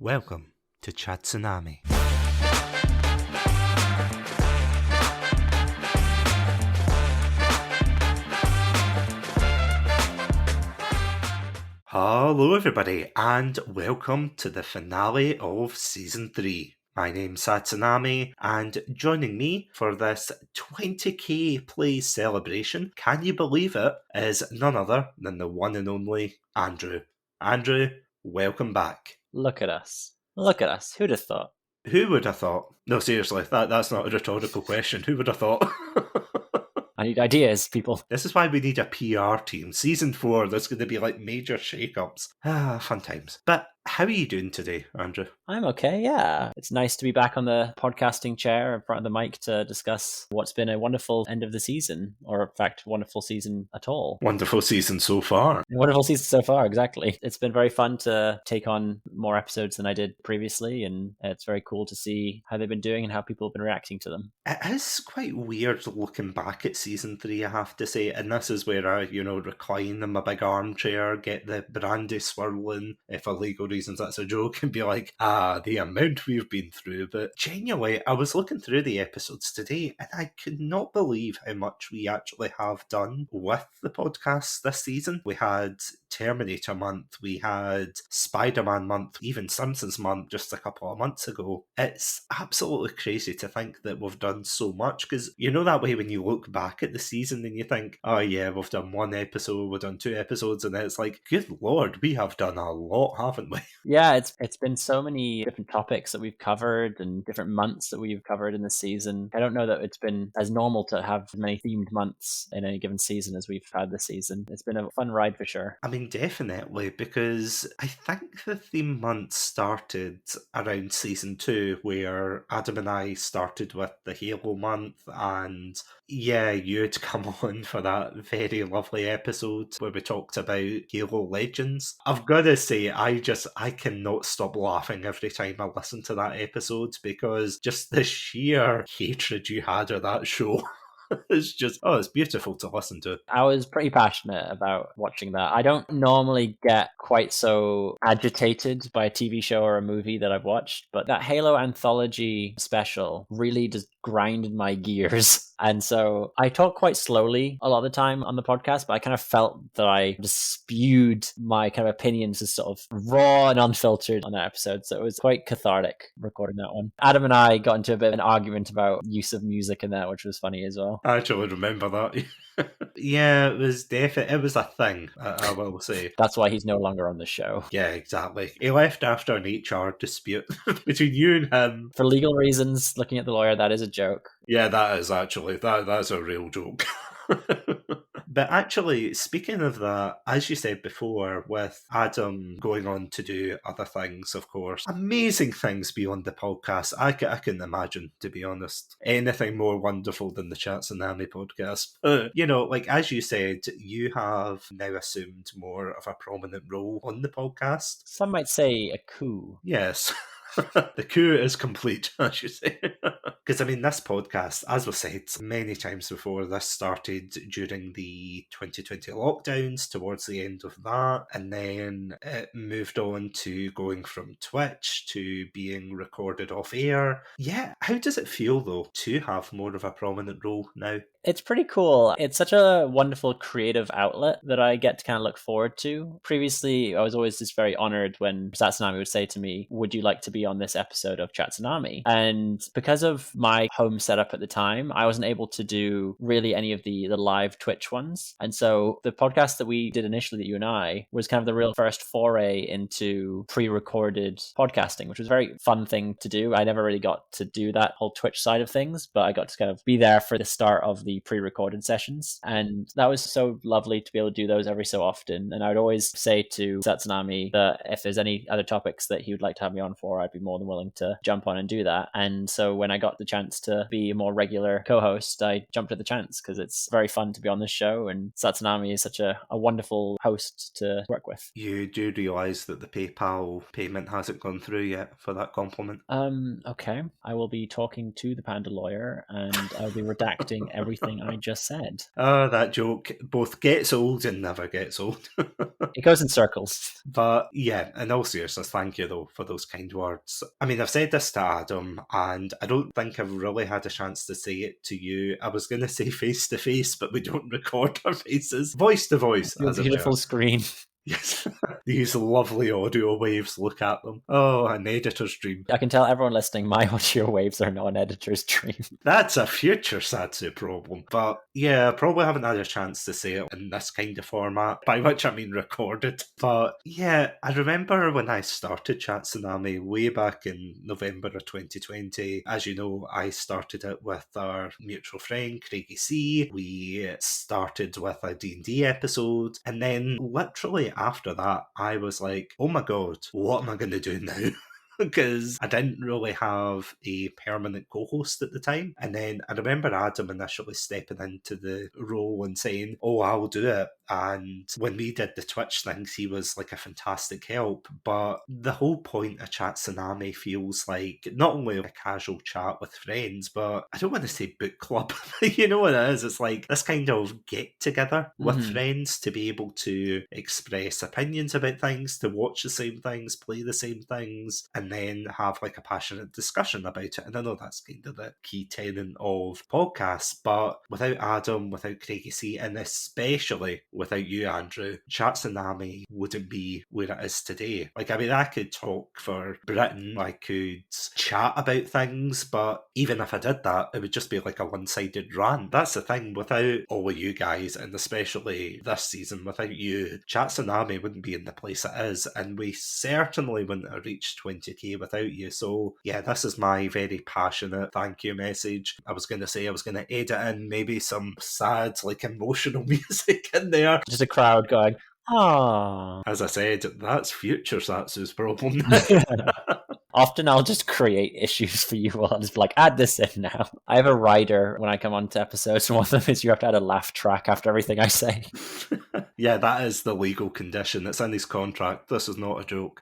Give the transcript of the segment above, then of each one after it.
Welcome to Chatsunami. Hello everybody, and welcome to the finale of Season 3. My name's Satsunami, and joining me for this 20k play celebration, can you believe it, is none other than the one and only Andrew. Andrew, welcome back. Look at us. Look at us. Who'd have thought? Who would have thought? No, seriously, that's not a rhetorical question. Who would have thought? I need ideas, people. This is why we need a PR team. Season 4, there's going to be like major shake-ups. Fun times. But how are you doing today, Andrew? I'm okay, yeah. It's nice to be back on the podcasting chair in front of the mic to discuss what's been a wonderful end of the season, or in fact, wonderful season at all. Wonderful season so far. Wonderful season so far, exactly. It's been very fun to take on more episodes than I did previously, and it's very cool to see how they've been doing and how people have been reacting to them. It is quite weird looking back at season 3, I have to say, and this is where I, recline in my big armchair, get the brandy swirling, for legal reasons that's a joke, and be like, the amount we've been through. But genuinely, I was looking through the episodes today, and I could not believe how much we actually have done with the podcast this season. We had Terminator month, we had Spider-Man month, even Simpsons month just a couple of months ago. It's absolutely crazy to think that we've done so much, because you know that way when you look back at the season and you think, oh yeah, we've done one episode, we've done 2 episodes, and it's like, good lord, we have done a lot, haven't we? Yeah, it's been so many different topics that we've covered and different months that we've covered in the season. I don't know that it's been as normal to have as many themed months in any given season as we've had this season. It's been a fun ride for sure. I mean, definitely, because I think the theme month started around season 2, where Adam and I started with the Halo month, and yeah, you'd come on for that very lovely episode where we talked about Halo Legends. I've got to say, I cannot stop laughing every time I listen to that episode, because just the sheer hatred you had of that show. It's just, it's beautiful to listen to. I was pretty passionate about watching that. I don't normally get quite so agitated by a TV show or a movie that I've watched, but that Halo anthology special really just grinded my gears. And so I talk quite slowly a lot of the time on the podcast, but I kind of felt that I just spewed my kind of opinions as sort of raw and unfiltered on that episode. So it was quite cathartic recording that one. Adam and I got into a bit of an argument about use of music in that, which was funny as well. I actually remember that. Yeah, it was definitely, it was a thing, I will say. That's why he's no longer on the show. Yeah, exactly. He left after an HR dispute between you and him. For legal reasons, looking at the lawyer, that is a joke. Yeah, that is actually, that's a real joke. But actually, speaking of that, as you said before, with Adam going on to do other things, of course, amazing things beyond the podcast, I couldn't imagine, to be honest, anything more wonderful than the Chatsunami podcast. Like as you said, you have now assumed more of a prominent role on the podcast. Some might say a coup. Yes. The coup is complete, I should say. Because, I mean, this podcast, as we've said many times before, this started during the 2020 lockdowns, towards the end of that, and then it moved on to going from Twitch to being recorded off air. Yeah, how does it feel, though, to have more of a prominent role now? It's pretty cool. It's such a wonderful creative outlet that I get to kind of look forward to. Previously, I was always just very honored when Satsunami would say to me, would you like to be on this episode of Chatsunami? And because of my home setup at the time, I wasn't able to do really any of the live Twitch ones. And so the podcast that we did initially, you and I, was kind of the real first foray into pre-recorded podcasting, which was a very fun thing to do. I never really got to do that whole Twitch side of things, but I got to kind of be there for the start of the pre-recorded sessions, and that was so lovely to be able to do those every so often. And I would always say to Satsunami that if there's any other topics that he would like to have me on for, I'd be more than willing to jump on and do that. And so when I got the chance to be a more regular co-host, I jumped at the chance because it's very fun to be on this show, and Satsunami is such a wonderful host to work with. You do realise that the PayPal payment hasn't gone through yet for that compliment? Okay. I will be talking to the Panda lawyer, and I'll be redacting everything everything I just said. Oh, that joke both gets old and never gets old. It goes in circles. But yeah, in all seriousness, thank you though for those kind words. I mean, I've said this to Adam, and I don't think I've really had a chance to say it to you. I was going to say face to face, but we don't record our faces. Voice to voice, Your as it were. beautiful screen. Yes, these lovely audio waves, look at them. Oh, an editor's dream. I can tell everyone listening, my audio waves are not an editor's dream. That's a future Satsu problem. But yeah, I probably haven't had a chance to say it in this kind of format, by which I mean recorded. But yeah, I remember when I started Chatsunami way back in November of 2020. As you know, I started it with our mutual friend, Craigie C. We started with a D&D episode, and then literally after that, I was like, oh my god, what am I going to do now? Because I didn't really have a permanent co-host at the time. And then I remember Adam initially stepping into the role and saying, oh, I'll do it. And when we did the Twitch things, he was like a fantastic help. But the whole point of Chatsunami feels like not only a casual chat with friends, but I don't want to say book club. You know what it is? It's like this kind of get together with friends to be able to express opinions about things, to watch the same things, play the same things, and then have like a passionate discussion about it. And I know that's kind of the key tenet of podcasts, but without Adam, without Craigie C, and especially without you, Andrew, Chatsunami wouldn't be where it is today. Like, I mean, I could talk for Britain, I could chat about things, but even if I did that, it would just be like a one-sided rant. That's the thing, without all of you guys, and especially this season, without you, Chatsunami wouldn't be in the place it is, and we certainly wouldn't have reached 20k without you. So yeah, this is my very passionate thank you message. I was going to say I was going to edit in maybe some sad, like emotional music in there. Just a crowd going, ah. As I said, that's future Satsu's problem. Often I'll just create issues for you. I'll just be like, add this in now. I have a rider when I come on to episodes, and one of them is you have to add a laugh track after everything I say. Yeah, that is the legal condition. It's in his contract. This is not a joke.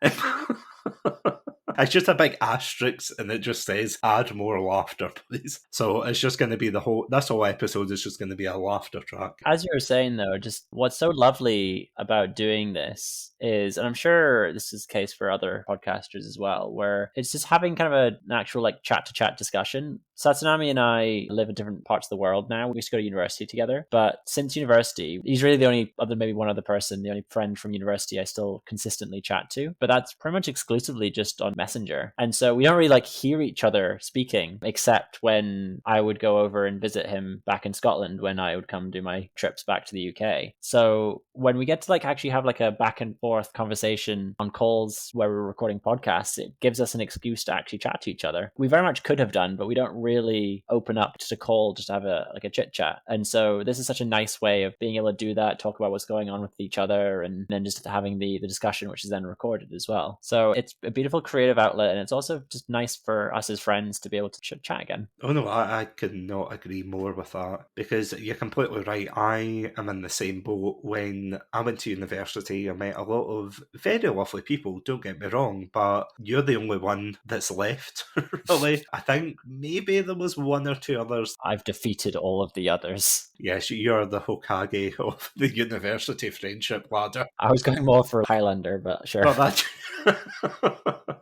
It's just a big asterisk, and it just says, add more laughter, please. So it's just going to be this whole episode is just going to be a laughter track. As you were saying, though, just what's so lovely about doing this is, and I'm sure this is the case for other podcasters as well, where it's just having kind of an actual like chat-to-chat discussion. Satsunami and I live in different parts of the world now. We used to go to university together, but since university, he's really the only other, maybe one other person, the only friend from university I still consistently chat to, but that's pretty much exclusively just on Messenger. And so we don't really like hear each other speaking, except when I would go over and visit him back in Scotland when I would come do my trips back to the UK. So when we get to like actually have like a back and forth conversation on calls where we're recording podcasts, it gives us an excuse to actually chat to each other. We very much could have done, but we don't really open up to call just to have a chit chat. And so this is such a nice way of being able to do that, talk about what's going on with each other, and then just having the discussion, which is then recorded as well. So it's a beautiful creative outlet, and it's also just nice for us as friends to be able to chat again. Oh no, I could not agree more with that, because you're completely right. I am in the same boat. When I went to university, I met a lot of very lovely people, don't get me wrong, but you're the only one that's left, really. I think maybe there was one or two others. I've defeated all of the others. Yes, you're the Hokage of the university friendship ladder. I was going more for Highlander, but sure. Well, that...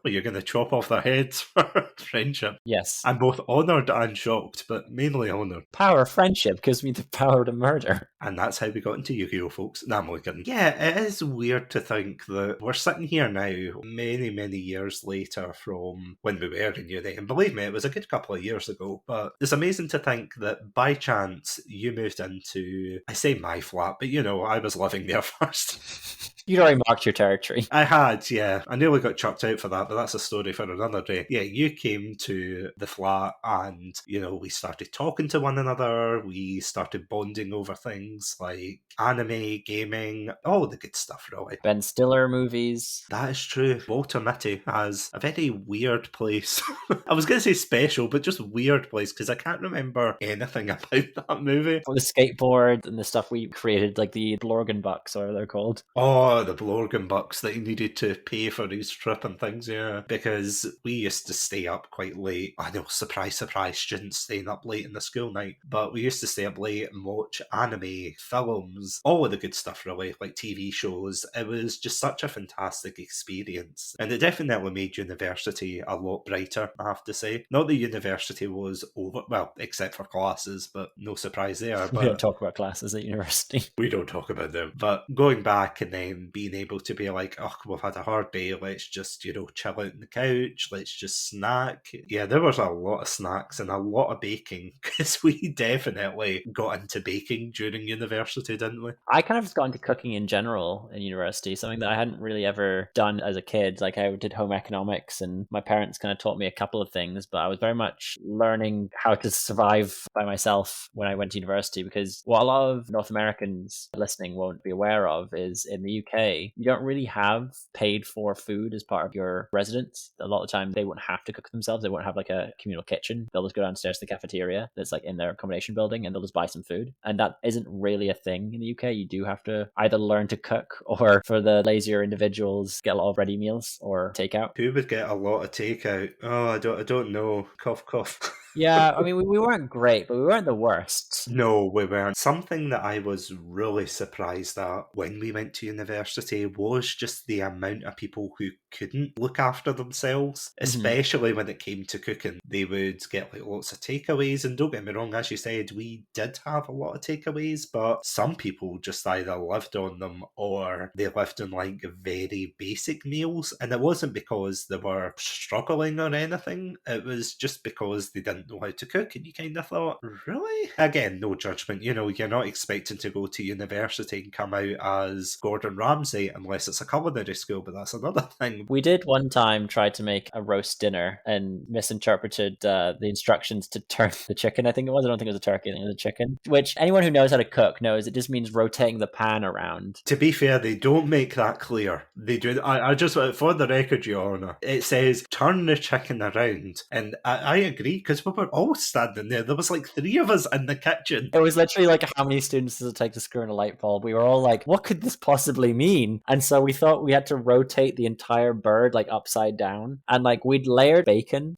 Well, you're going to chop off their heads for friendship. Yes. I'm both honoured and shocked, but mainly honoured. Power of friendship gives me the power to murder. And that's how we got into Yu-Gi-Oh, folks. No, I'm only kidding. Yeah, it is weird to think that we're sitting here now, many, many years later from when we were in uni. And believe me, it was a good couple of years ago. But it's amazing to think that by chance you moved into, I say my flat, but you know, I was living there first. You'd already marked your territory. I had, yeah. I nearly got chucked out for that, but that's a story for another day. Yeah, you came to the flat and, you know, we started talking to one another. We started bonding over things like anime, gaming, all the good stuff, really. Ben Stiller movies. That is true. Walter Mitty has a very weird place. I was going to say special, but just weird place, because I can't remember anything about that movie. The skateboard and the stuff we created, like the Blorgen Bucks, or they're called. Oh, Oh, the Blorgan bucks that he needed to pay for his trip and things, yeah. Because we used to stay up quite late. I know, surprise, surprise, students staying up late in the school night. But we used to stay up late and watch anime, films, all of the good stuff really, like TV shows. It was just such a fantastic experience. And it definitely made university a lot brighter, I have to say. Not that university was over, well, except for classes, but no surprise there. We don't But talk about classes at university. we don't talk about them. But going back and then being able to be like, oh, we've had a hard day, let's just, chill out on the couch, let's just snack. Yeah, there was a lot of snacks and a lot of baking, because we definitely got into baking during university, didn't we? I kind of just got into cooking in general in university, something that I hadn't really ever done as a kid. Like I did home economics and my parents kind of taught me a couple of things, but I was very much learning how to survive by myself when I went to university, because what a lot of North Americans listening won't be aware of is in the UK, you don't really have paid for food as part of your residence. A lot of the time they won't have to cook themselves. They won't have like a communal kitchen. They'll just go downstairs to the cafeteria that's like in their accommodation building and they'll just buy some food. And that isn't really a thing in the UK. You do have to either learn to cook or, for the lazier individuals, get a lot of ready meals or takeout. Who would get a lot of takeout? Oh, I don't know. Cough, cough. Yeah, I mean, we weren't great, but we weren't the worst. No, we weren't. Something that I was really surprised at when we went to university was just the amount of people who couldn't look after themselves, especially when it came to cooking. They would get like lots of takeaways, and don't get me wrong, as you said, we did have a lot of takeaways, but some people just either lived on them or they lived on like very basic meals, and it wasn't because they were struggling or anything, it was just because they didn't know how to cook, and you kind of thought, really? Again, no judgment, you're not expecting to go to university and come out as Gordon Ramsay unless it's a culinary school, but that's another thing. We did one time try to make a roast dinner and misinterpreted the instructions to turn the chicken, I think it was. I don't think it was a turkey, I think it was a chicken, which anyone who knows how to cook knows it just means rotating the pan around. To be fair, they don't make that clear. They do. I just, for the record, Your Honour, it says turn the chicken around, and I agree, because we were all standing there. There was like 3 of us in the kitchen. It was literally like, how many students does it take to screw in a light bulb? We were all like, what could this possibly mean? And so we thought we had to rotate the entire bird like upside down, and like we'd layered bacon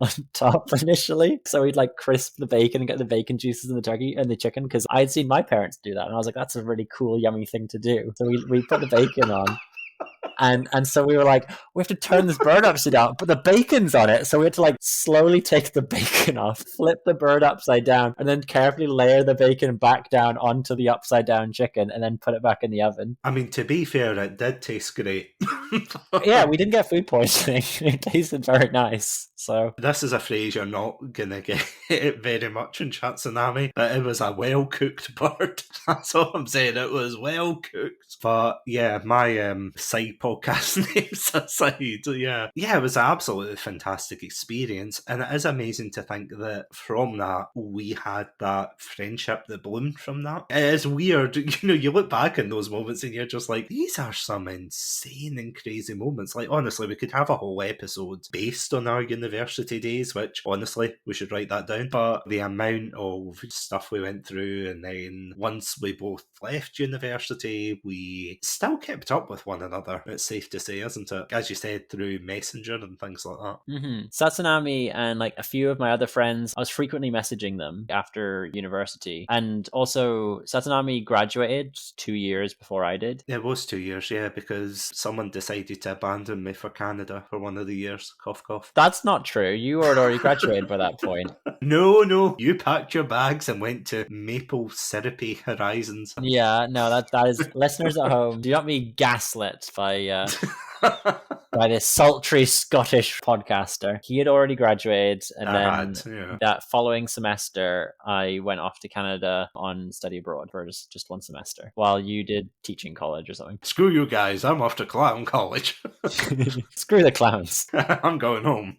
on top initially, so we'd like crisp the bacon and get the bacon juices in the turkey and the chicken, because I'd seen my parents do that and I was like, that's a really cool, yummy thing to do. So we put the bacon on. And so we were like, we have to turn this bird upside down, but the bacon's on it. So we had to like slowly take the bacon off, flip the bird upside down, and then carefully layer the bacon back down onto the upside down chicken and then put it back in the oven. I mean, to be fair, it did taste great. Yeah, we didn't get food poisoning. It tasted very nice. So this is a phrase you're not going to get very much in Chatsunami, but it was a well-cooked bird. That's all I'm saying. It was well-cooked. But yeah, my side podcast names aside, yeah, it was an absolutely fantastic experience, and it is amazing to think that from that we had that friendship that bloomed from that. It is weird, you look back in those moments and you're just like, these are some insane and crazy moments. Like, honestly, we could have a whole episode based on our university days, which honestly we should write that down. But the amount of stuff we went through, and then once we both left university, we still kept up with one another. It's safe to say, isn't it? As you said, through Messenger and things like that. Satsunami and like a few of my other friends, I was frequently messaging them after university. And also, Satsunami graduated 2 years before I did. It was 2 years, yeah, because someone decided to abandon me for Canada for one of the years. Cough, cough. That's not true. You had already graduated by that point. No. You packed your bags and went to maple syrupy horizons. Yeah, no, that is, listeners at home, do not be gaslit by this sultry Scottish podcaster. He had already graduated, and that following semester, I went off to Canada on study abroad for just one semester, while you did teaching college or something. Screw you guys, I'm off to clown college. Screw the clowns. I'm going home.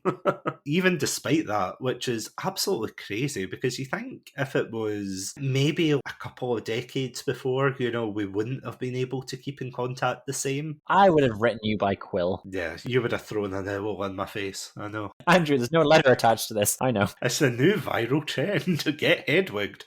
Even despite that, which is absolutely crazy, because you think if it was maybe a couple of decades before, we wouldn't have been able to keep in contact the same. I would have written you by quill. Yeah, you would have thrown an owl in my face, I know. Andrew, there's no letter attached to this, I know. It's the new viral trend to get headwigged.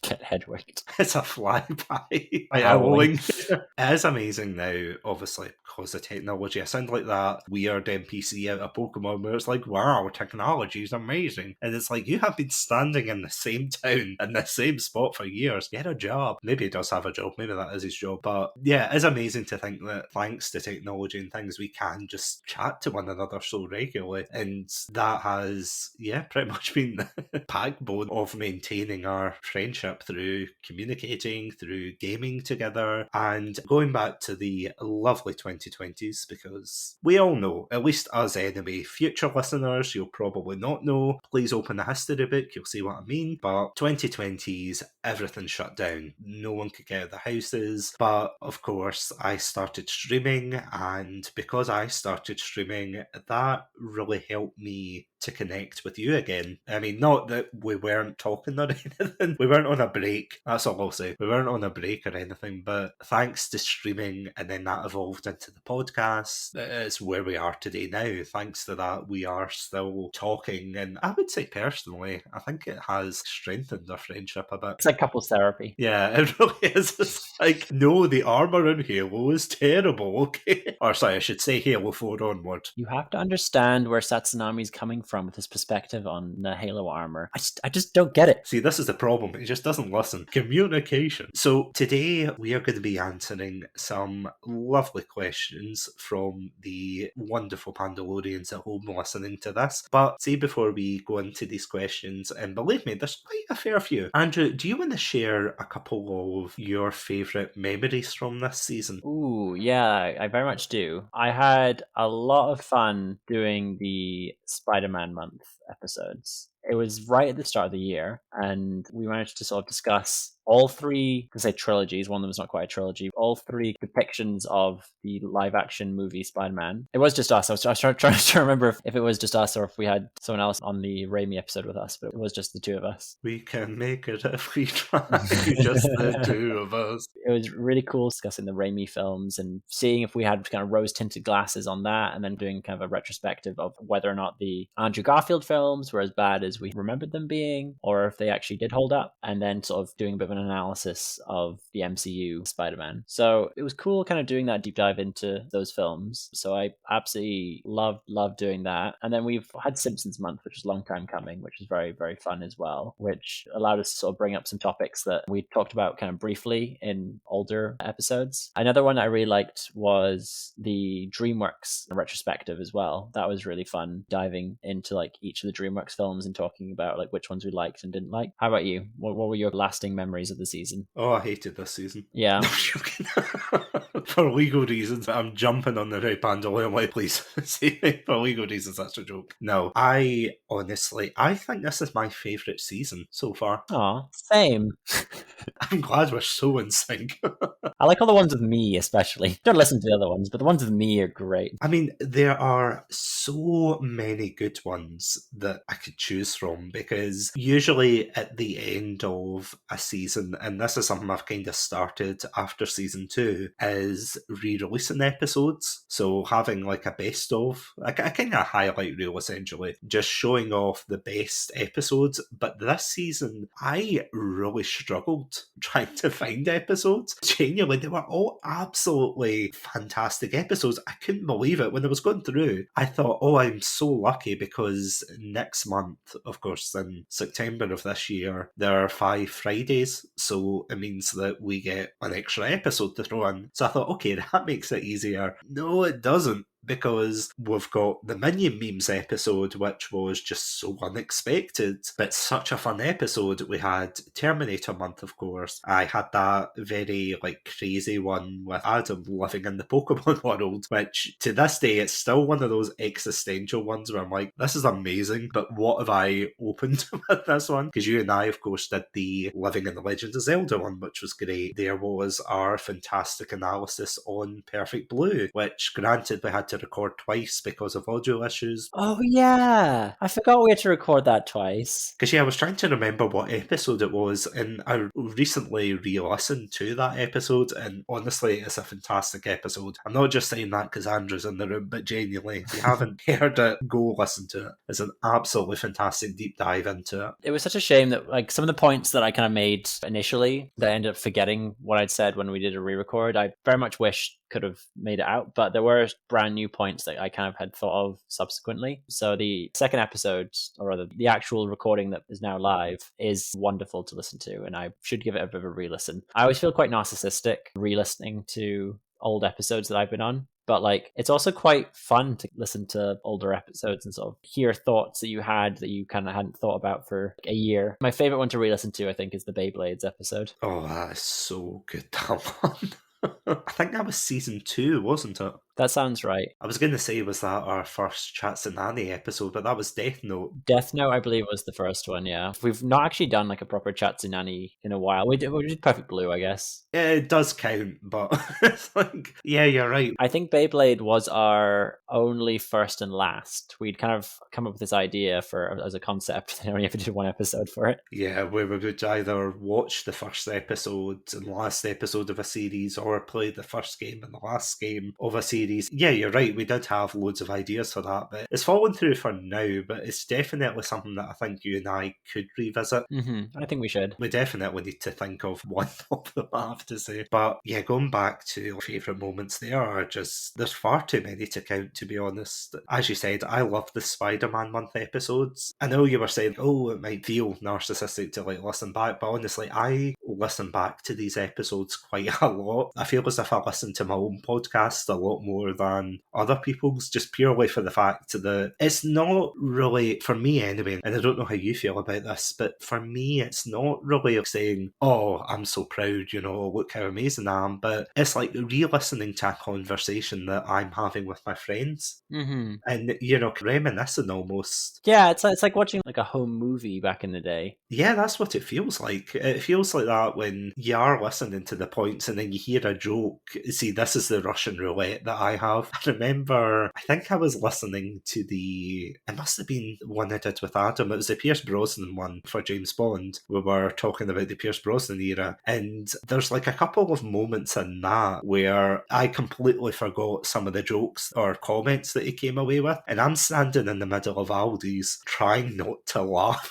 Get headwicked. It's a flyby. Howling. It is amazing now, obviously, because of technology. I sound like that weird NPC out of Pokemon where it's like, wow, technology is amazing. And it's like, you have been standing in the same town, in the same spot for years. Get a job. Maybe he does have a job. Maybe that is his job. But yeah, it is amazing to think that thanks to technology and things, we can just chat to one another so regularly. And that has, yeah, pretty much been the backbone of maintaining our friendship through communicating, through gaming together, and going back to the lovely 2020s, because we all know, at least us anyway, future listeners, you'll probably not know. Please open the history book, you'll see what I mean. But 2020s, everything shut down. No one could get out of the houses. But of course, I started streaming, and because I started streaming, that really helped me to connect with you again. I mean, not that we weren't talking or anything. We weren't on a break. That's all I'll say. We weren't on a break or anything, but thanks to streaming, and then that evolved into the podcast, it's where we are today now. Thanks to that, we are still talking, and I would say personally, I think it has strengthened our friendship a bit. It's like couples therapy. Yeah, it really is. It's like, no, the armour in Halo is terrible, okay? Or sorry, I should say Halo 4 onward. You have to understand where Satsunami's coming from with his perspective on the Halo armor. I just don't get it. See, this is the problem. He just doesn't listen. Communication. So today we are going to be answering some lovely questions from the wonderful Pandalorians at home listening to this. But see, before we go into these questions, and believe me, there's quite a fair few. Andrew, do you want to share a couple of your favourite memories from this season? Ooh, yeah, I very much do. I had a lot of fun doing the Spider-Man month episodes. It was right at the start of the year, and we managed to sort of discuss all three, I say trilogies, one of them is not quite a trilogy, all three depictions of the live-action movie Spider-Man. It was just us. I was trying to remember if it was just us or if we had someone else on the Raimi episode with us, but it was just the two of us. We can make it if we try, just the two of us. It was really cool discussing the Raimi films and seeing if we had kind of rose-tinted glasses on that, and then doing kind of a retrospective of whether or not the Andrew Garfield films were as bad as we remembered them being, or if they actually did hold up, and then sort of doing a bit of an analysis of the MCU Spider-Man. So it was cool kind of doing that deep dive into those films. So I absolutely loved doing that. And then we've had Simpsons month, which is a long time coming, which is very, very fun as well, which allowed us to sort of bring up some topics that we talked about kind of briefly in older episodes. Another one I really liked was the DreamWorks retrospective as well. That was really fun, diving into like each of the DreamWorks films and talking about like which ones we liked and didn't like. How about you? What were your lasting memories of the season? Oh, I hated this season. Yeah. No, I'm joking. For legal reasons, I'm jumping on the right Pandalorian. Like, please save me. For legal reasons, that's a joke. No, I think this is my favourite season so far. Aw, same. I'm glad we're so in sync. I like all the ones with me, especially. Don't listen to the other ones, but the ones with me are great. I mean, there are so many good ones that I could choose from, because usually at the end of a season, and this is something I've kind of started after season 2, is re-releasing episodes. So having like a best of, a kind of highlight reel essentially, just showing off the best episodes. But this season, I really struggled trying to find episodes. Genuinely, they were all absolutely fantastic episodes. I couldn't believe it. When I was going through, I thought, oh, I'm so lucky, because next month, of course, in September of this year, there are 5 Fridays. So it means that we get an extra episode to throw in. So I thought, okay, that makes it easier. No, it doesn't, because we've got the Minion Memes episode, which was just so unexpected, but such a fun episode. We had Terminator month, of course. I had that very crazy one with Adam living in the Pokemon world, which to this day it's still one of those existential ones where I'm like, this is amazing, but what have I opened with this one? Because you and I, of course, did the Living in the Legend of Zelda one, which was great. There was our fantastic analysis on Perfect Blue, which granted we had to record twice because of audio issues. Oh, yeah. I forgot we had to record that twice. Because, I was trying to remember what episode it was, and I recently re-listened to that episode, and honestly, it's a fantastic episode. I'm not just saying that because Andrew's in the room, but genuinely, if you haven't heard it, go listen to it. It's an absolutely fantastic deep dive into it. It was such a shame that some of the points that I kind of made initially, that I ended up forgetting what I'd said when we did a re-record, I very much wish could have made it out, but there were brand new points that I kind of had thought of subsequently. So the second episode, or rather the actual recording that is now live, is wonderful to listen to, and I should give it a bit of a re-listen. I always feel quite narcissistic re-listening to old episodes that I've been on, but it's also quite fun to listen to older episodes and sort of hear thoughts that you had that you kind of hadn't thought about for a year. My favorite one to re-listen to, I think, is the Beyblades episode. Oh, that is so good, that one. I think that was season 2, wasn't it? That sounds right. I was going to say, was that our first Chatsunami episode, but that was Death Note. Death Note, I believe, was the first one, yeah. We've not actually done a proper Chatsunami in a while. We did Perfect Blue, I guess. Yeah, it does count, but it's yeah, you're right. I think Beyblade was our only first and last. We'd kind of come up with this idea as a concept, and only ever did one episode for it. Yeah, where we would either watch the first episode and last episode of a series, or play the first game and the last game of a series. Yeah, you're right, we did have loads of ideas for that, but it's fallen through for now, but it's definitely something that I think you and I could revisit. I think we should. We definitely need to think of one of them, I have to say. But yeah, going back to favourite moments, there's far too many to count, to be honest. As you said, I love the Spider-Man month episodes. I know you were saying, it might feel narcissistic to listen back, but honestly, I listen back to these episodes quite a lot. I feel as if I listen to my own podcast a lot more than other people's, just purely for the fact that it's not really, for me anyway, and I don't know how you feel about this, but for me it's not really saying, I'm so proud, look how amazing I am, but it's re-listening to a conversation that I'm having with my friends, and reminiscing almost. Yeah, it's like watching a home movie back in the day. Yeah, that's what it feels like. It feels like that when you are listening to the points and then you hear a joke. See, this is the Russian roulette that I have. I remember, I think I was listening to it must have been one I did with Adam. It was the Pierce Brosnan one for James Bond. We were talking about the Pierce Brosnan era, and there's a couple of moments in that where I completely forgot some of the jokes or comments that he came away with, and I'm standing in the middle of Aldi's trying not to laugh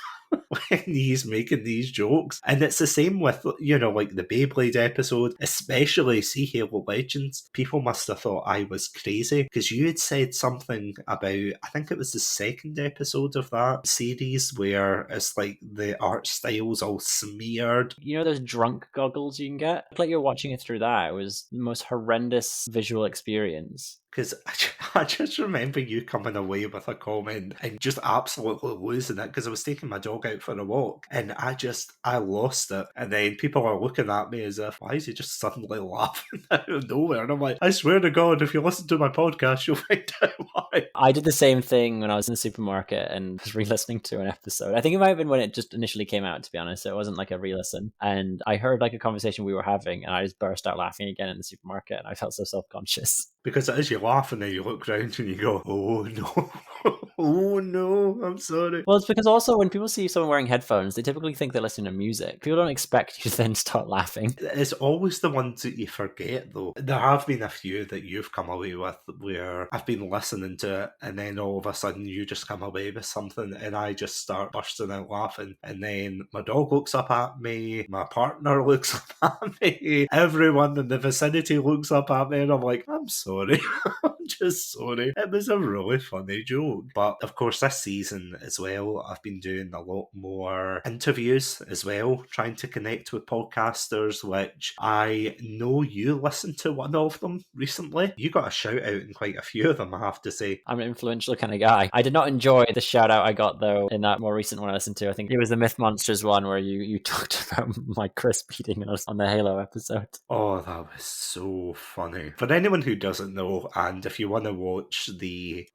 when he's making these jokes. And it's the same with, the Beyblade episode, especially See Halo Legends. People must have thought I was crazy, because you had said something about, I think it was the second episode of that series, where it's the art style's all smeared. You know those drunk goggles you can get? Like you're watching it through that. It was the most horrendous visual experience. Because I just remember you coming away with a comment and just absolutely losing it, because I was taking my dog out for a walk and I lost it. And then people are looking at me as if, why is he just suddenly laughing out of nowhere? And I'm like, I swear to God, if you listen to my podcast, you'll find out why. I did the same thing when I was in the supermarket and was re-listening to an episode. I think it might have been when it just initially came out, to be honest. It wasn't a re-listen. And I heard a conversation we were having, and I just burst out laughing again in the supermarket, and I felt so self-conscious. Because as you laugh and then you look around and you go, oh no, oh no, I'm sorry. Well, it's because also when people see someone wearing headphones, they typically think they're listening to music. People don't expect you to then start laughing. It's always the ones that you forget, though. There have been a few that you've come away with where I've been listening to it, and then all of a sudden you just come away with something and I just start bursting out laughing. And then my dog looks up at me, my partner looks up at me, everyone in the vicinity looks up at me, and I'm like, I'm sorry. I'm just sorry. It was a really funny joke. But of course, this season as well, I've been doing a lot more interviews as well, trying to connect with podcasters, which I know you listened to one of them recently. You got a shout out in quite a few of them, I have to say. I'm an influential kind of guy. I did not enjoy the shout out I got, though, in that more recent one I listened to. I think it was the Myth Monsters one where you talked about my Chris beating us on the Halo episode. Oh, that was so funny. For anyone who doesn't know, and if you want to watch the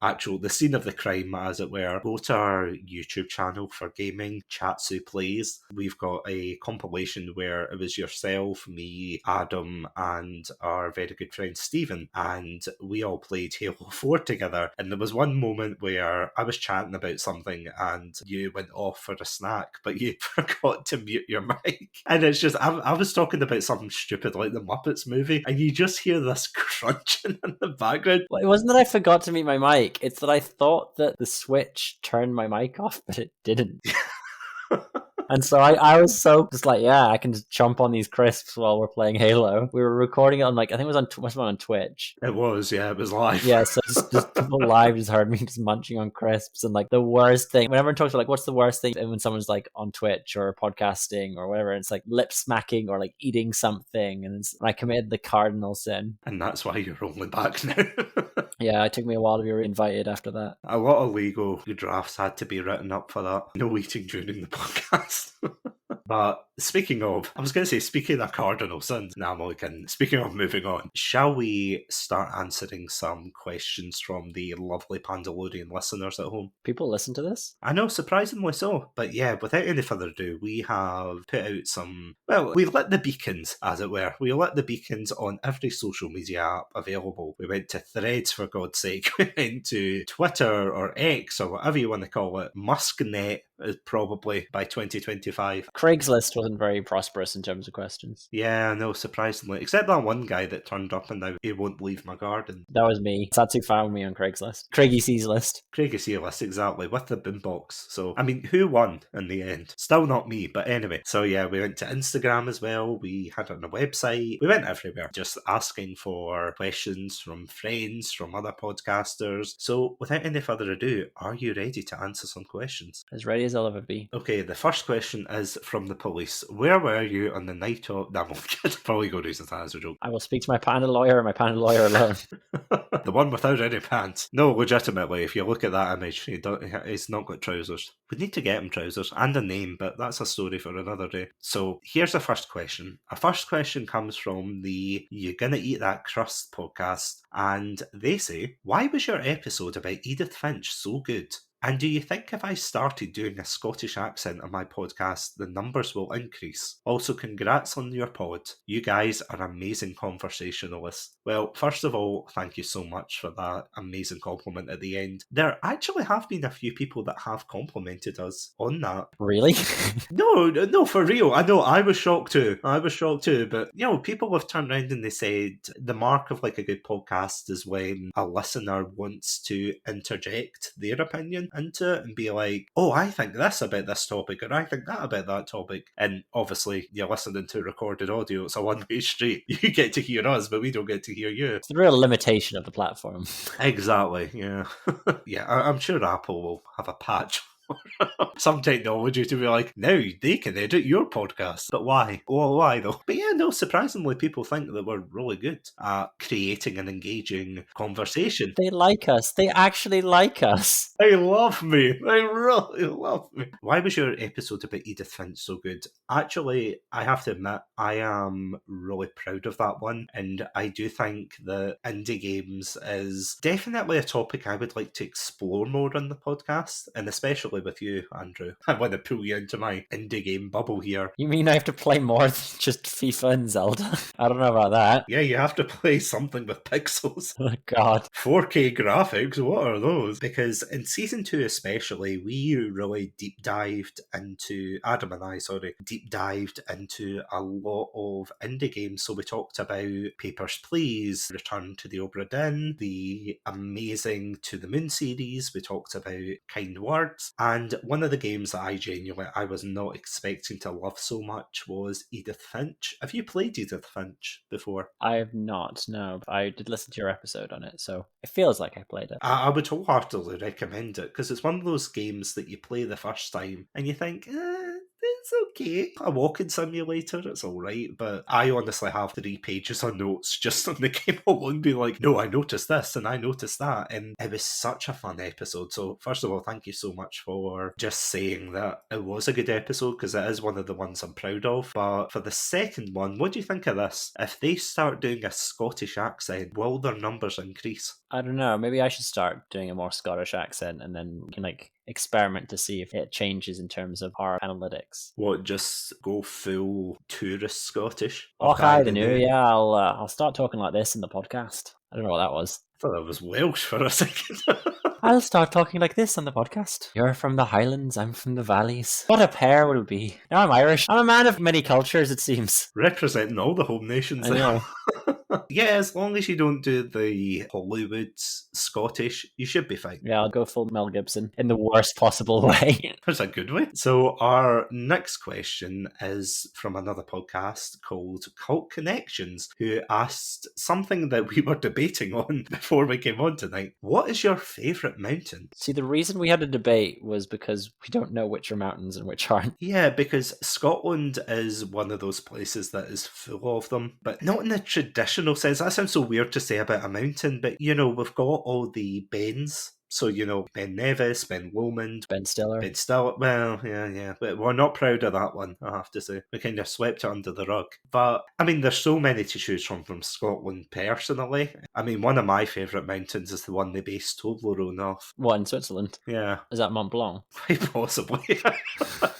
scene of the crime time, as it were, go to our YouTube channel for gaming, Chatsu Plays. We've got a compilation where it was yourself, me, Adam, and our very good friend Stephen, and we all played Halo 4 together. And there was one moment where I was chatting about something and you went off for a snack, but you forgot to mute your mic. And it's just, I was talking about something stupid like the Muppets movie, and you just hear this crunching in the background. Well, it wasn't that I forgot to mute my mic, it's that I thought that the switch turned my mic off, but it didn't. And so I was so just like, yeah, I can just chomp on these crisps while we're playing Halo. We were recording it on, like, I think it was on Twitch. It was, yeah, it was live. Yeah, so just people live just heard me just munching on crisps. And like the worst thing, whenever everyone talks about like what's the worst thing, and when someone's like on Twitch or podcasting or whatever, it's like lip smacking or like eating something, and I committed the cardinal sin. And that's why you're only back now. Yeah, it took me a while to be invited after that. A lot of legal drafts had to be written up for that. No eating during the podcast. But speaking of, I was going to say, speaking of cardinal sins, now I'm only kidding. Speaking of moving on, shall we start answering some questions from the lovely Pandalorian listeners at home? People listen to this? I know, surprisingly so. But yeah, without any further ado, we have put out some, well, we lit the beacons, as it were. We lit the beacons on every social media app available. We went to Threads, for God's sake. We went to Twitter or X or whatever you want to call it. Musknet is probably by 2025. Craigslist wasn't very prosperous in terms of questions. Yeah, no, surprisingly. Except that one guy that turned up and now he won't leave my garden. That was me. Satsu found me on Craigslist. Craigie C's list. Craigie C list, exactly, with the boombox. So, I mean, who won in the end? Still not me, but anyway. So yeah, we went to Instagram as well. We had it on a website. We went everywhere, just asking for questions from friends, from other podcasters. So, without any further ado, are you ready to answer some questions? As ready as I'll ever be. Okay, the first question is from the police. Where were you on the night of... No, I'm only kidding. Probably go do that as a joke. I will speak to my panda lawyer and my panda lawyer alone. The one without any pants. No, legitimately, if you look at that image, he's not got trousers. We need to get him trousers and a name, but that's a story for another day. So here's the first question. Our first question comes from the You Gonna Eat That Crust podcast, and they say, why was your episode about Edith Finch so good? And do you think if I started doing a Scottish accent on my podcast, the numbers will increase? Also, congrats on your pod. You guys are amazing conversationalists. Well, first of all, thank you so much for that amazing compliment at the end. There actually have been a few people that have complimented us on that. Really? No, for real. I know, I was shocked too. But, you know, people have turned around and they said the mark of like a good podcast is when a listener wants to interject their opinion into it and be like, oh, I think this about this topic, or I think that about that topic. And obviously, you're listening to recorded audio. It's a one-way street. You get to hear us, but we don't get to hear you. It's the real limitation of the platform. Exactly, yeah. Yeah, I'm sure Apple will have a patch some technology to be like, now they can edit your podcast. But why? Well, why though? But yeah, no, surprisingly, people think that we're really good at creating an engaging conversation. They like us. They actually like us. They love me. They really love me. Why was your episode about Edith Finch so good? Actually, I have to admit, I am really proud of that one. And I do think that indie games is definitely a topic I would like to explore more on the podcast, and especially with you, Andrew. I want to pull you into my indie game bubble here. You mean I have to play more than just FIFA and Zelda? I don't know about that. Yeah, you have to play something with pixels. Oh, God. 4K graphics, what are those? Because in Season 2 especially, we really deep dived into a lot of indie games. So we talked about Papers, Please, Return to the Obra Dinn, the amazing To the Moon series. We talked about Kind Words. And one of the games that I was not expecting to love so much was Edith Finch. Have you played Edith Finch before? I have not, no. I did listen to your episode on it, so it feels like I played it. I would wholeheartedly recommend it, because it's one of those games that you play the first time and you think, it's okay. A walking simulator, it's alright, but I honestly have 3 pages of notes just on the game alone being like, no, I noticed this and I noticed that. And it was such a fun episode. So, first of all, thank you so much for just saying that it was a good episode, because it is one of the ones I'm proud of. But for the second one, what do you think of this? If they start doing a Scottish accent, will their numbers increase? I don't know. Maybe I should start doing a more Scottish accent, and then we can like experiment to see if it changes in terms of our analytics. What, just go full tourist Scottish? Oh, Like I hi, the did new. there? Yeah, I'll start talking like this in the podcast. I don't know what that was. I thought that was Welsh for a second. I'll start talking like this on the podcast. You're from the Highlands, I'm from the Valleys. What a pair we'll be. Now I'm Irish. I'm a man of many cultures, it seems. Representing all the home nations I know. yeah, as long as you don't do the Hollywood Scottish, you should be fine. Yeah, I'll go full Mel Gibson in the worst possible way. That's a good way. So our next question is from another podcast called Cult Connections, who asked something that we were debating on before we came on tonight. What is your favourite mountain? See, the reason we had a debate was because we don't know which are mountains and which aren't. Yeah, because Scotland is one of those places that is full of them, but not in the traditional sense. That sounds so weird to say about a mountain, but you know, we've got all the Bens. So, you know, Ben Nevis, Ben Lomond, Ben Stiller. Ben Stiller. Well, yeah. But we're not proud of that one, I have to say. We kind of swept it under the rug. But, I mean, there's so many to choose from Scotland personally. I mean, one of my favourite mountains is the one they based Toblerone off. What, in Switzerland? Yeah. Is that Mont Blanc? Quite possibly.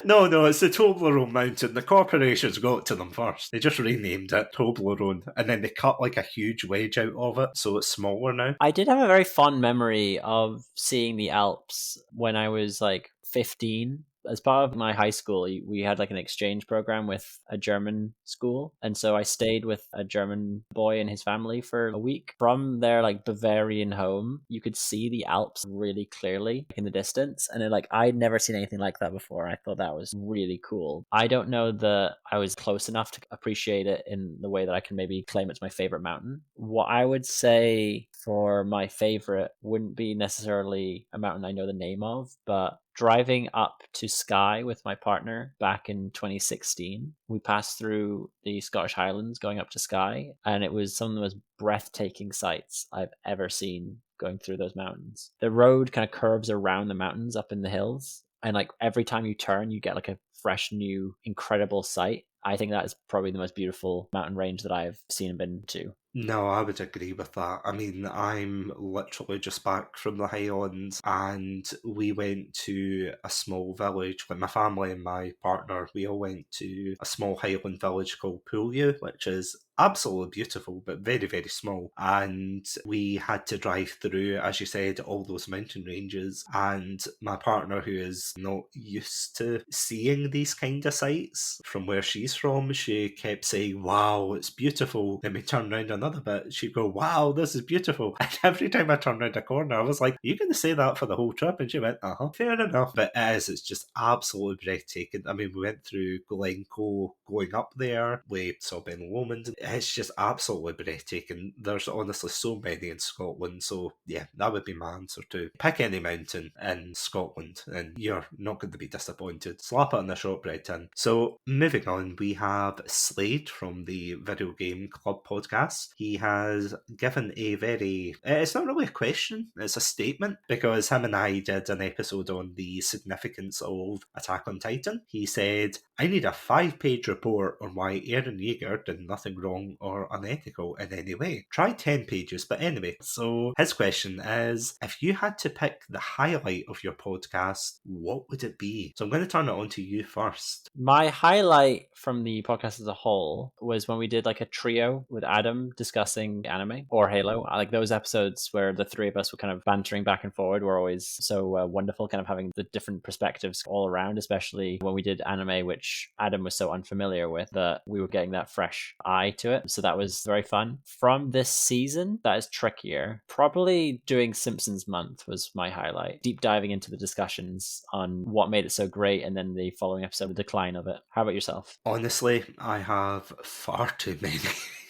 No, it's the Toblerone Mountain. The corporations got to them first. They just renamed it Toblerone, and then they cut like a huge wedge out of it, so it's smaller now. I did have a very fond memory of seeing the Alps when I was like 15. As part of my high school, we had like an exchange program with a German school. And so I stayed with a German boy and his family for a week. From their like Bavarian home, you could see the Alps really clearly in the distance. And I'd never seen anything like that before. I thought that was really cool. I don't know that I was close enough to appreciate it in the way that I can maybe claim it's my favorite mountain. What I would say for my favorite wouldn't be necessarily a mountain I know the name of, but driving up to Skye with my partner back in 2016, we passed through the Scottish Highlands going up to Skye, and it was some of the most breathtaking sights I've ever seen going through those mountains. The road kind of curves around the mountains up in the hills, and like every time you turn, you get like a fresh, new, incredible sight. I think that is probably the most beautiful mountain range that I've seen and been to. No, I would agree with that. I mean, I'm literally just back from the Highlands, and we went to a small village. Like my family and my partner, we all went to a small Highland village called Poolew, which is absolutely beautiful, but very, very small. And we had to drive through, as you said, all those mountain ranges. And my partner, who is not used to seeing these kind of sights from where she's from, she kept saying, wow, it's beautiful. Then we turned around another bit, she'd go, wow, this is beautiful. And every time I turned around a corner, I was like, are you going to say that for the whole trip? And she went, fair enough. But it's just absolutely breathtaking. I mean, we went through Glencoe going up there. We saw Ben Lomond. It's just absolutely breathtaking. There's honestly so many in Scotland. So yeah, that would be my answer too. Pick any mountain in Scotland and you're not going to be disappointed. Slap it on the shortbread tin. So moving on, we have Slade from the Video Game Club podcast. He has given a very, it's not really a question, it's a statement, because him and I did an episode on the significance of Attack on Titan. He said, I need a 5-page report on why Eren Yeager did nothing wrong or unethical in any way. Try 10 pages, but anyway. So his question is, if you had to pick the highlight of your podcast, what would it be? So I'm going to turn it on to you first. My highlight from the podcast as a whole was when we did like a trio with Adam discussing anime or Halo. I like those episodes where the three of us were kind of bantering back and forward were always so wonderful, kind of having the different perspectives all around, especially when we did anime, which Adam was so unfamiliar with, that we were getting that fresh eye to to it. So that was very fun. From this season, that is trickier. Probably doing Simpsons Month was my highlight. Deep diving into the discussions on what made it so great, and then the following episode, the decline of it. How about yourself? Honestly, I have far too many.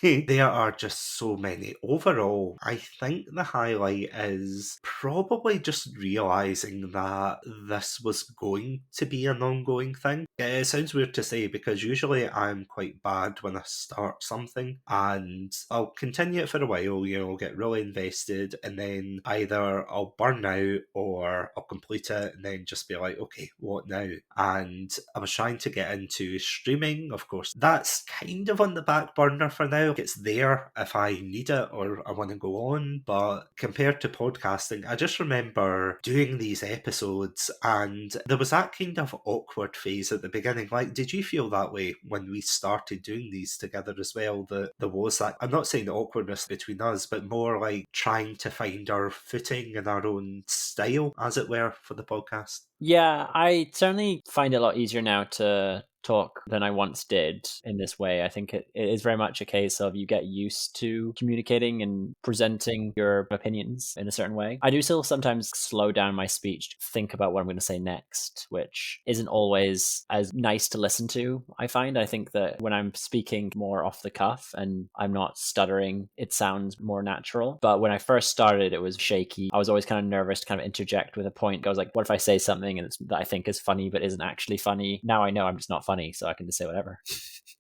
There are just so many. Overall, I think the highlight is probably just realising that this was going to be an ongoing thing. It sounds weird to say because usually I'm quite bad when I start something and I'll continue it for a while, get really invested, and then either I'll burn out or I'll complete it and then just be like, okay, what now? And I was trying to get into streaming, of course. That's kind of on the back burner for now. It's there if I need it or I want to go on, but compared to podcasting, I just remember doing these episodes and there was that kind of awkward phase at the beginning. Like, did you feel that way when we started doing these together as well? That there was that, I'm not saying the awkwardness between us, but more like trying to find our footing and our own style, as it were, for the podcast. Yeah, I certainly find it a lot easier now to talk than I once did in this way. I think it is very much a case of you get used to communicating and presenting your opinions in a certain way. I do still sometimes slow down my speech to think about what I'm going to say next, which isn't always as nice to listen to, I find. I think that when I'm speaking more off the cuff and I'm not stuttering, it sounds more natural. But when I first started, it was shaky. I was always kind of nervous to kind of interject with a point. I was like, what if I say something and that I think is funny but isn't actually funny? Now I know I'm just not funny, so I can just say whatever.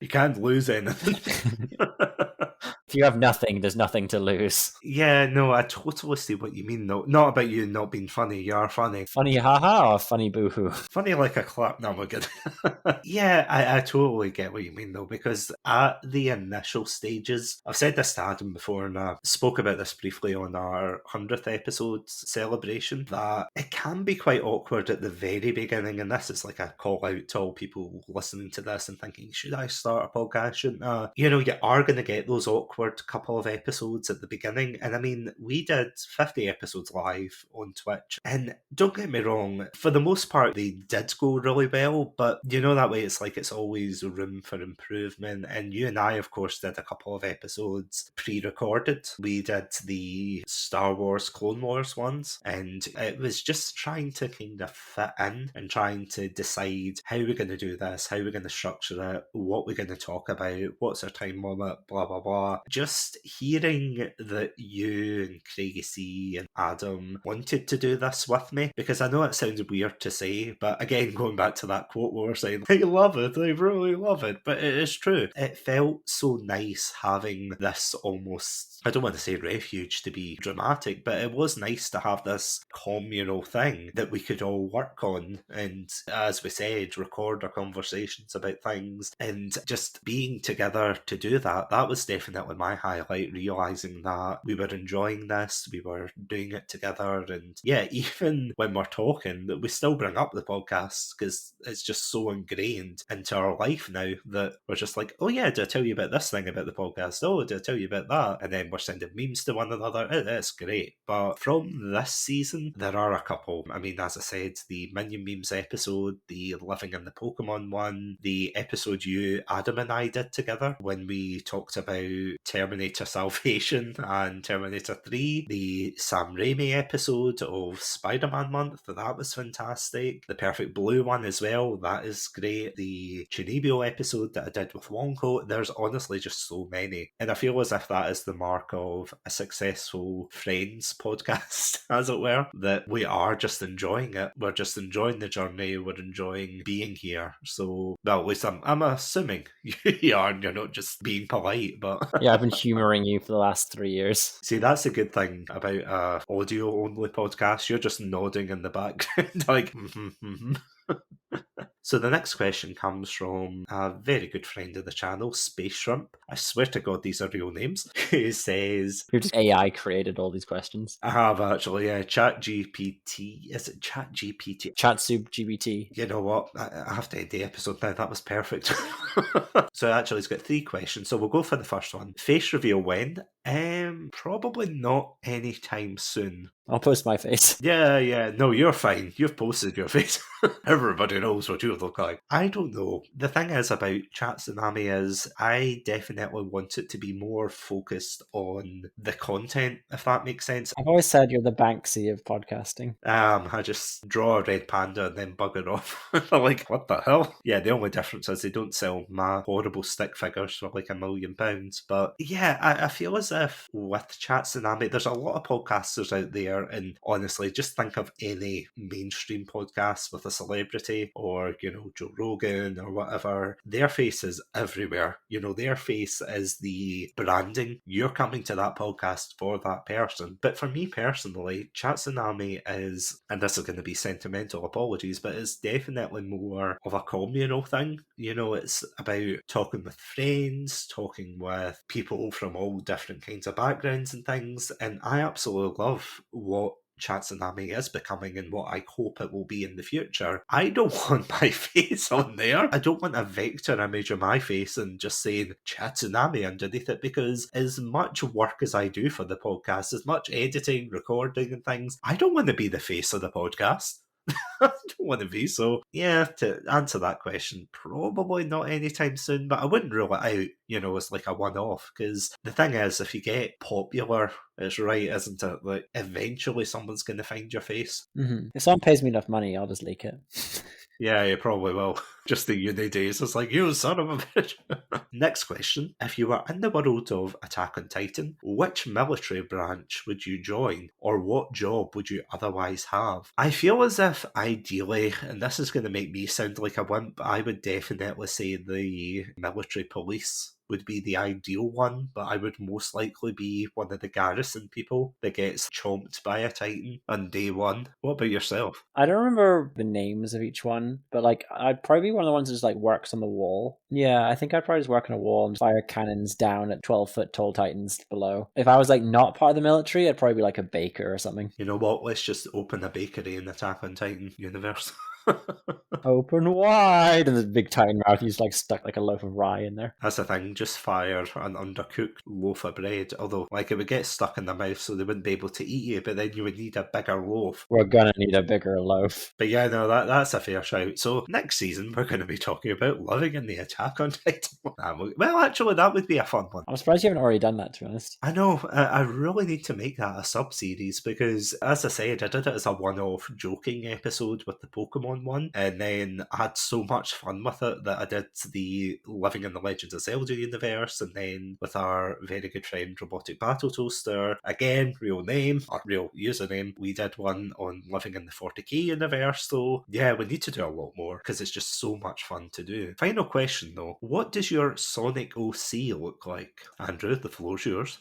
You can't lose anything. If you have nothing, there's nothing to lose. Yeah, no, I totally see what you mean, though. Not about you not being funny. You are funny. Funny haha or funny boohoo? Funny like a clap. No, we're good. Yeah, I totally get what you mean, though, because at the initial stages, I've said this to Adam before, and I spoke about this briefly on our 100th episode celebration, that it can be quite awkward at the very beginning, and this is like a call out to all people listening to this and thinking, should I start a podcast? Shouldn't I? You are going to get those awkward couple of episodes at the beginning, and I mean, we did 50 episodes live on Twitch, and don't get me wrong, for the most part, they did go really well, but that way it's like it's always room for improvement. And you and I, of course, did a couple of episodes pre-recorded. We did the Star Wars Clone Wars ones, and it was just trying to kind of fit in and trying to decide how we're going to do this, how we're going to structure it, what we're going to talk about, what's our time limit, blah blah blah. Just hearing that you and Craigie C and Adam wanted to do this with me, because I know it sounds weird to say, but again, going back to that quote we were saying, I love it, I really love it, but it is true. It felt so nice having this almost, I don't want to say refuge to be dramatic, but it was nice to have this communal thing that we could all work on and, as we said, record our conversations about things, and just being together to do that. That was definitely my highlight, realising that we were enjoying this, we were doing it together, and yeah, even when we're talking, that we still bring up the podcast because it's just so ingrained into our life now that we're just like, oh yeah, did I tell you about this thing about the podcast? Oh, did I tell you about that? And then we're sending memes to one another. It's great. But from this season, there are a couple. I mean, as I said, the Minion Memes episode, the Living in the Pokemon one, the episode you, Adam, and I did together when we talked about Terminator Salvation and Terminator 3, the Sam Raimi episode of Spider-Man Month, that was fantastic. The Perfect Blue one as well, that is great. The Chunibyo episode that I did with Wonko, there's honestly just so many. And I feel as if that is the mark of a successful Friends podcast, as it were, that we are just enjoying it. We're just enjoying the journey, we're enjoying being here. So, well, at least I'm assuming you are, and you're not just being polite, but... Yeah, I've been humouring you for the last 3 years. See, that's a good thing about a audio-only podcast. You're just nodding in the background, like, So the next question comes from a very good friend of the channel, Space Shrimp. I swear to God these are real names. Who says... You're just AI created all these questions. I have actually, yeah. ChatGPT. Is it ChatGPT? Chatsub GBT. You know what? I have to end the episode now. That was perfect. So actually it's got 3 questions. So we'll go for the first one. Face reveal when? Probably not anytime soon. I'll post my face. Yeah, no, you're fine. You've posted your face. Everybody knows what you look like. I don't know. The thing is about Chatsunami is I definitely want it to be more focused on the content, if that makes sense. I've always said you're the Banksy of podcasting. I just draw a red panda and then bugger off. I'm like, what the hell? Yeah, the only difference is they don't sell my horrible stick figures for like £1 million. But yeah, I feel as if with Chatsunami, there's a lot of podcasters out there, and honestly, just think of any mainstream podcast with a celebrity or, Joe Rogan or whatever. Their face is everywhere. Their face is the branding. You're coming to that podcast for that person. But for me personally, Chatsunami is, and this is going to be sentimental, apologies, but it's definitely more of a communal thing. It's about talking with friends, talking with people from all different kinds of backgrounds and things, and I absolutely love what Chatsunami is becoming and what I hope it will be in the future. I don't want my face on there. I don't want a vector image of my face and just saying Chatsunami underneath it, because as much work as I do for the podcast, as much editing, recording and things, I don't want to be the face of the podcast. I don't want to be. So, yeah, to answer that question, probably not anytime soon, but I wouldn't rule it out, as like a one-off, because the thing is, if you get popular, it's right, isn't it? Like, eventually someone's going to find your face. Mm-hmm. If someone pays me enough money, I'll just leak it. Yeah, you probably will. Just the uni days. It's like, you son of a bitch. Next question. If you were in the world of Attack on Titan, which military branch would you join? Or what job would you otherwise have? I feel as if, ideally, and this is going to make me sound like a wimp, I would definitely say the military police would be the ideal one, but I would most likely be one of the garrison people that gets chomped by a Titan on day one. What about yourself? I don't remember the names of each one, but like I'd probably be one of the ones that just like works on the wall. Yeah, I think I'd probably just work on a wall and fire cannons down at 12-foot tall Titans below. If I was like not part of the military, I'd probably be like a baker or something. You know what? Let's just open a bakery in the Attack on Titan universe. Open wide, and the big Titan mouth, he's like stuck like a loaf of rye in there. That's the thing, just fire an undercooked loaf of bread. Although, like, it would get stuck in their mouth, so they wouldn't be able to eat you, but then you would need a bigger loaf. We're gonna need a bigger loaf. But yeah, no, that's a fair shout. So next season, we're going to be talking about living in the Attack on Titan. Well, actually, that would be a fun one. I'm surprised you haven't already done that, to be honest. I know, I really need to make that a sub-series, because, as I said, I did it as a one-off joking episode with the Pokemon one, and then I had so much fun with it that I did the Living in the Legends of Zelda universe, and then with our very good friend Robotic Battle Toaster, again, real name, or real username, we did one on Living in the 40k universe, so yeah, we need to do a lot more, because it's just so much fun to do. Final question though, what does your Sonic OC look like? Andrew, the floor's yours.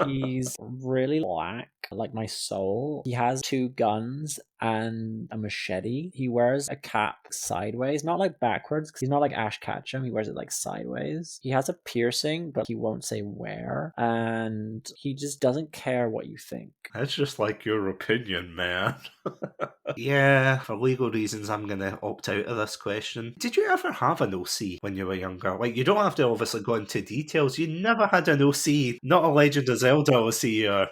He's really black, like my soul. He has 2 guns and a machete. He wears a cap sideways, not like backwards, because he's not like Ash Ketchum. He wears it like sideways. He has a piercing, but he won't say where. And he just doesn't care what you think. That's just like your opinion, man. Yeah, for legal reasons, I'm going to opt out of this question. Did you ever have an OC when you were younger? Like, you don't have to obviously go into details. You never had an OC, not a Legend of Zelda OC.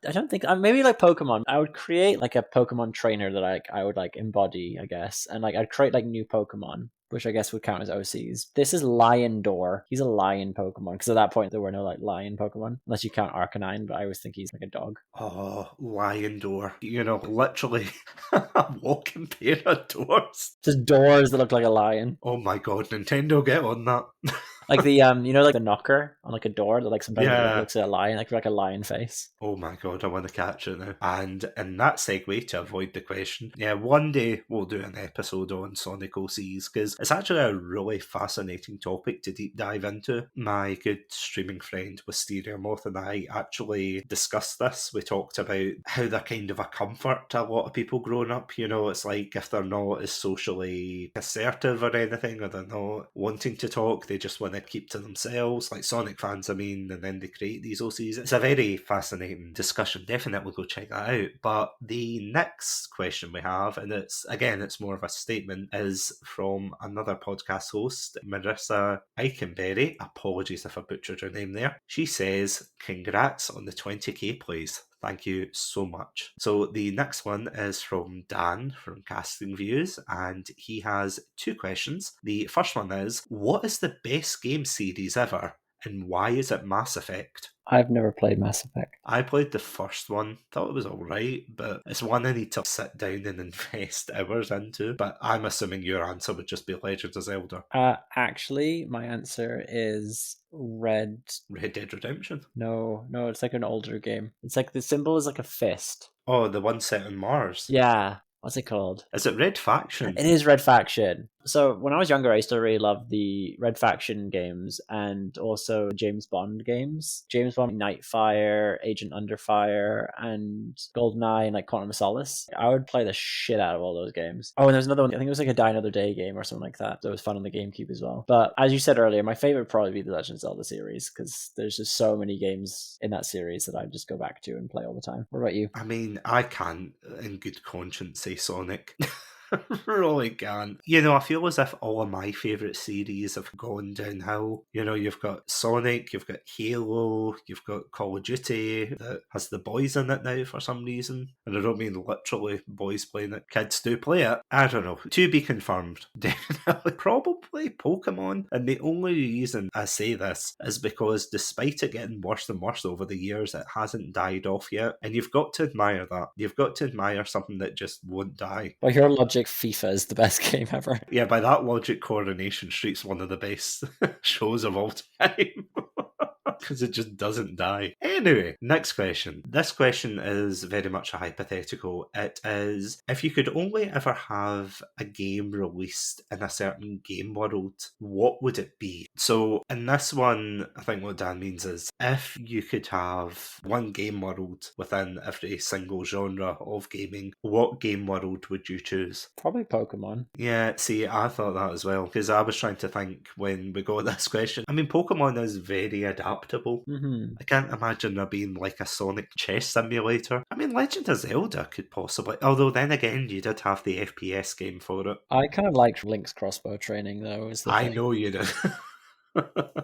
I don't think, maybe like Pokemon. I would create like a Pokemon trainer that I would like embody, I guess. And like I'd create like new Pokemon, which I guess would count as OCs. This is Lion Door. He's a lion Pokemon, because at that point there were no like lion Pokemon, unless you count Arcanine, but I always think he's like a dog. Oh, Lion Door. Literally a walking pair of doors. Just doors that look like a lion. Oh my god, Nintendo, get on that. Like the like the knocker on like a door that like sometimes Yeah. it looks at a lion, like a lion face. Oh my god, I want to catch it now. And in that segue, to avoid the question, yeah, one day we'll do an episode on Sonic OCs, because it's actually a really fascinating topic to deep dive into. My good streaming friend Wisteria Moth and I actually discussed this. We talked about how they're kind of a comfort to a lot of people growing up. It's like if they're not as socially assertive or anything, or they're not wanting to talk, they just want to keep to themselves, like Sonic fans, I mean, and then they create these OCs. It's a very fascinating discussion. Definitely go check that out. But the next question we have, and it's more of a statement, is from another podcast host, Marissa Eikenberry. Apologies if I butchered her name there. She says, "Congrats on the 20k plays. Thank you so much. So the next one is from Dan from Casting Views, and he has two questions. The first one is, what is the best game series ever, and why is it Mass Effect? I've never played Mass Effect. I played the first one, thought it was alright, but it's one I need to sit down and invest hours into. But I'm assuming your answer would just be Legend of Zelda. Actually, my answer is Red. Red Dead Redemption. No, it's like an older game. It's like the symbol is like a fist. Oh, the one set on Mars. Yeah. What's it called? Is it Red Faction? It is Red Faction. So when I was younger, I used to really love the Red Faction games and also James Bond games. James Bond, Nightfire, Agent Under Fire, and GoldenEye, and like Quantum of Solace. I would play the shit out of all those games. Oh, and there's another one. I think it was like a Die Another Day game or something like that. That was fun on the GameCube as well. But as you said earlier, my favorite would probably be the Legend of Zelda series because there's just so many games in that series that I just go back to and play all the time. What about you? I mean, I can't, in good conscience, say Sonic. Really can't. You know, I feel as if all of my favourite series have gone downhill. You know, you've got Sonic, you've got Halo, you've got Call of Duty that has the boys in it now for some reason. And I don't mean literally boys playing it. Kids do play it. I don't know. To be confirmed. Definitely. Probably Pokemon. And the only reason I say this is because despite it getting worse and worse over the years, it hasn't died off yet. And you've got to admire that. You've got to admire something that just won't die. By your logic, FIFA is the best game ever. Yeah, by that logic, Coronation Street's one of the best shows of all time. Because it just doesn't die. Anyway, next question. This question is very much a hypothetical. It is, if you could only ever have a game released in a certain game world, what would it be? So in this one, I think what Dan means is, if you could have one game world within every single genre of gaming, what game world would you choose? Probably Pokemon. Yeah, see, I thought that as well, because I was trying to think when we got this question. I mean, Pokemon is very adaptable. Mm-hmm. I can't imagine there being like a Sonic chess simulator. I mean, Legend of Zelda could possibly, although then again, you did have the FPS game for it. I kind of liked Link's crossbow training, though. Is the I thing. know you did.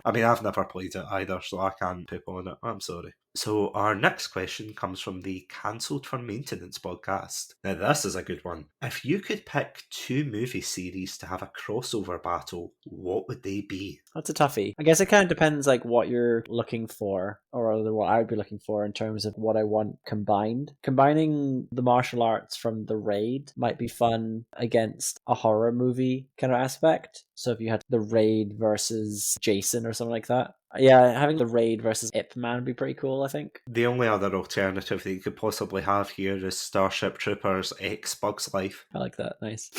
I mean, I've never played it either, so I can't poop on it. I'm sorry. So our next question comes from the Cancelled for Maintenance podcast. Now this is a good one. If you could pick two movie series to have a crossover battle, what would they be? That's a toughie. I guess it kind of depends like what you're looking for, or rather what I would be looking for in terms of what I want combined. Combining the martial arts from The Raid might be fun against a horror movie kind of aspect. So if you had The Raid versus Jason or something like that. Yeah, having The Raid versus Ip Man would be pretty cool, I think. The only other alternative that you could possibly have here is Starship Troopers X Bugs Life. I like that. Nice.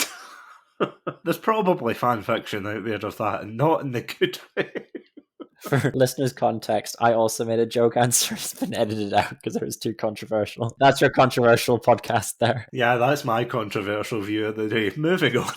There's probably fan fiction out there of that, and not in the good way. For listeners' context, I also made a joke answer. It's been edited out because it was too controversial. That's your controversial podcast there. Yeah, that's my controversial view of the day. Moving on.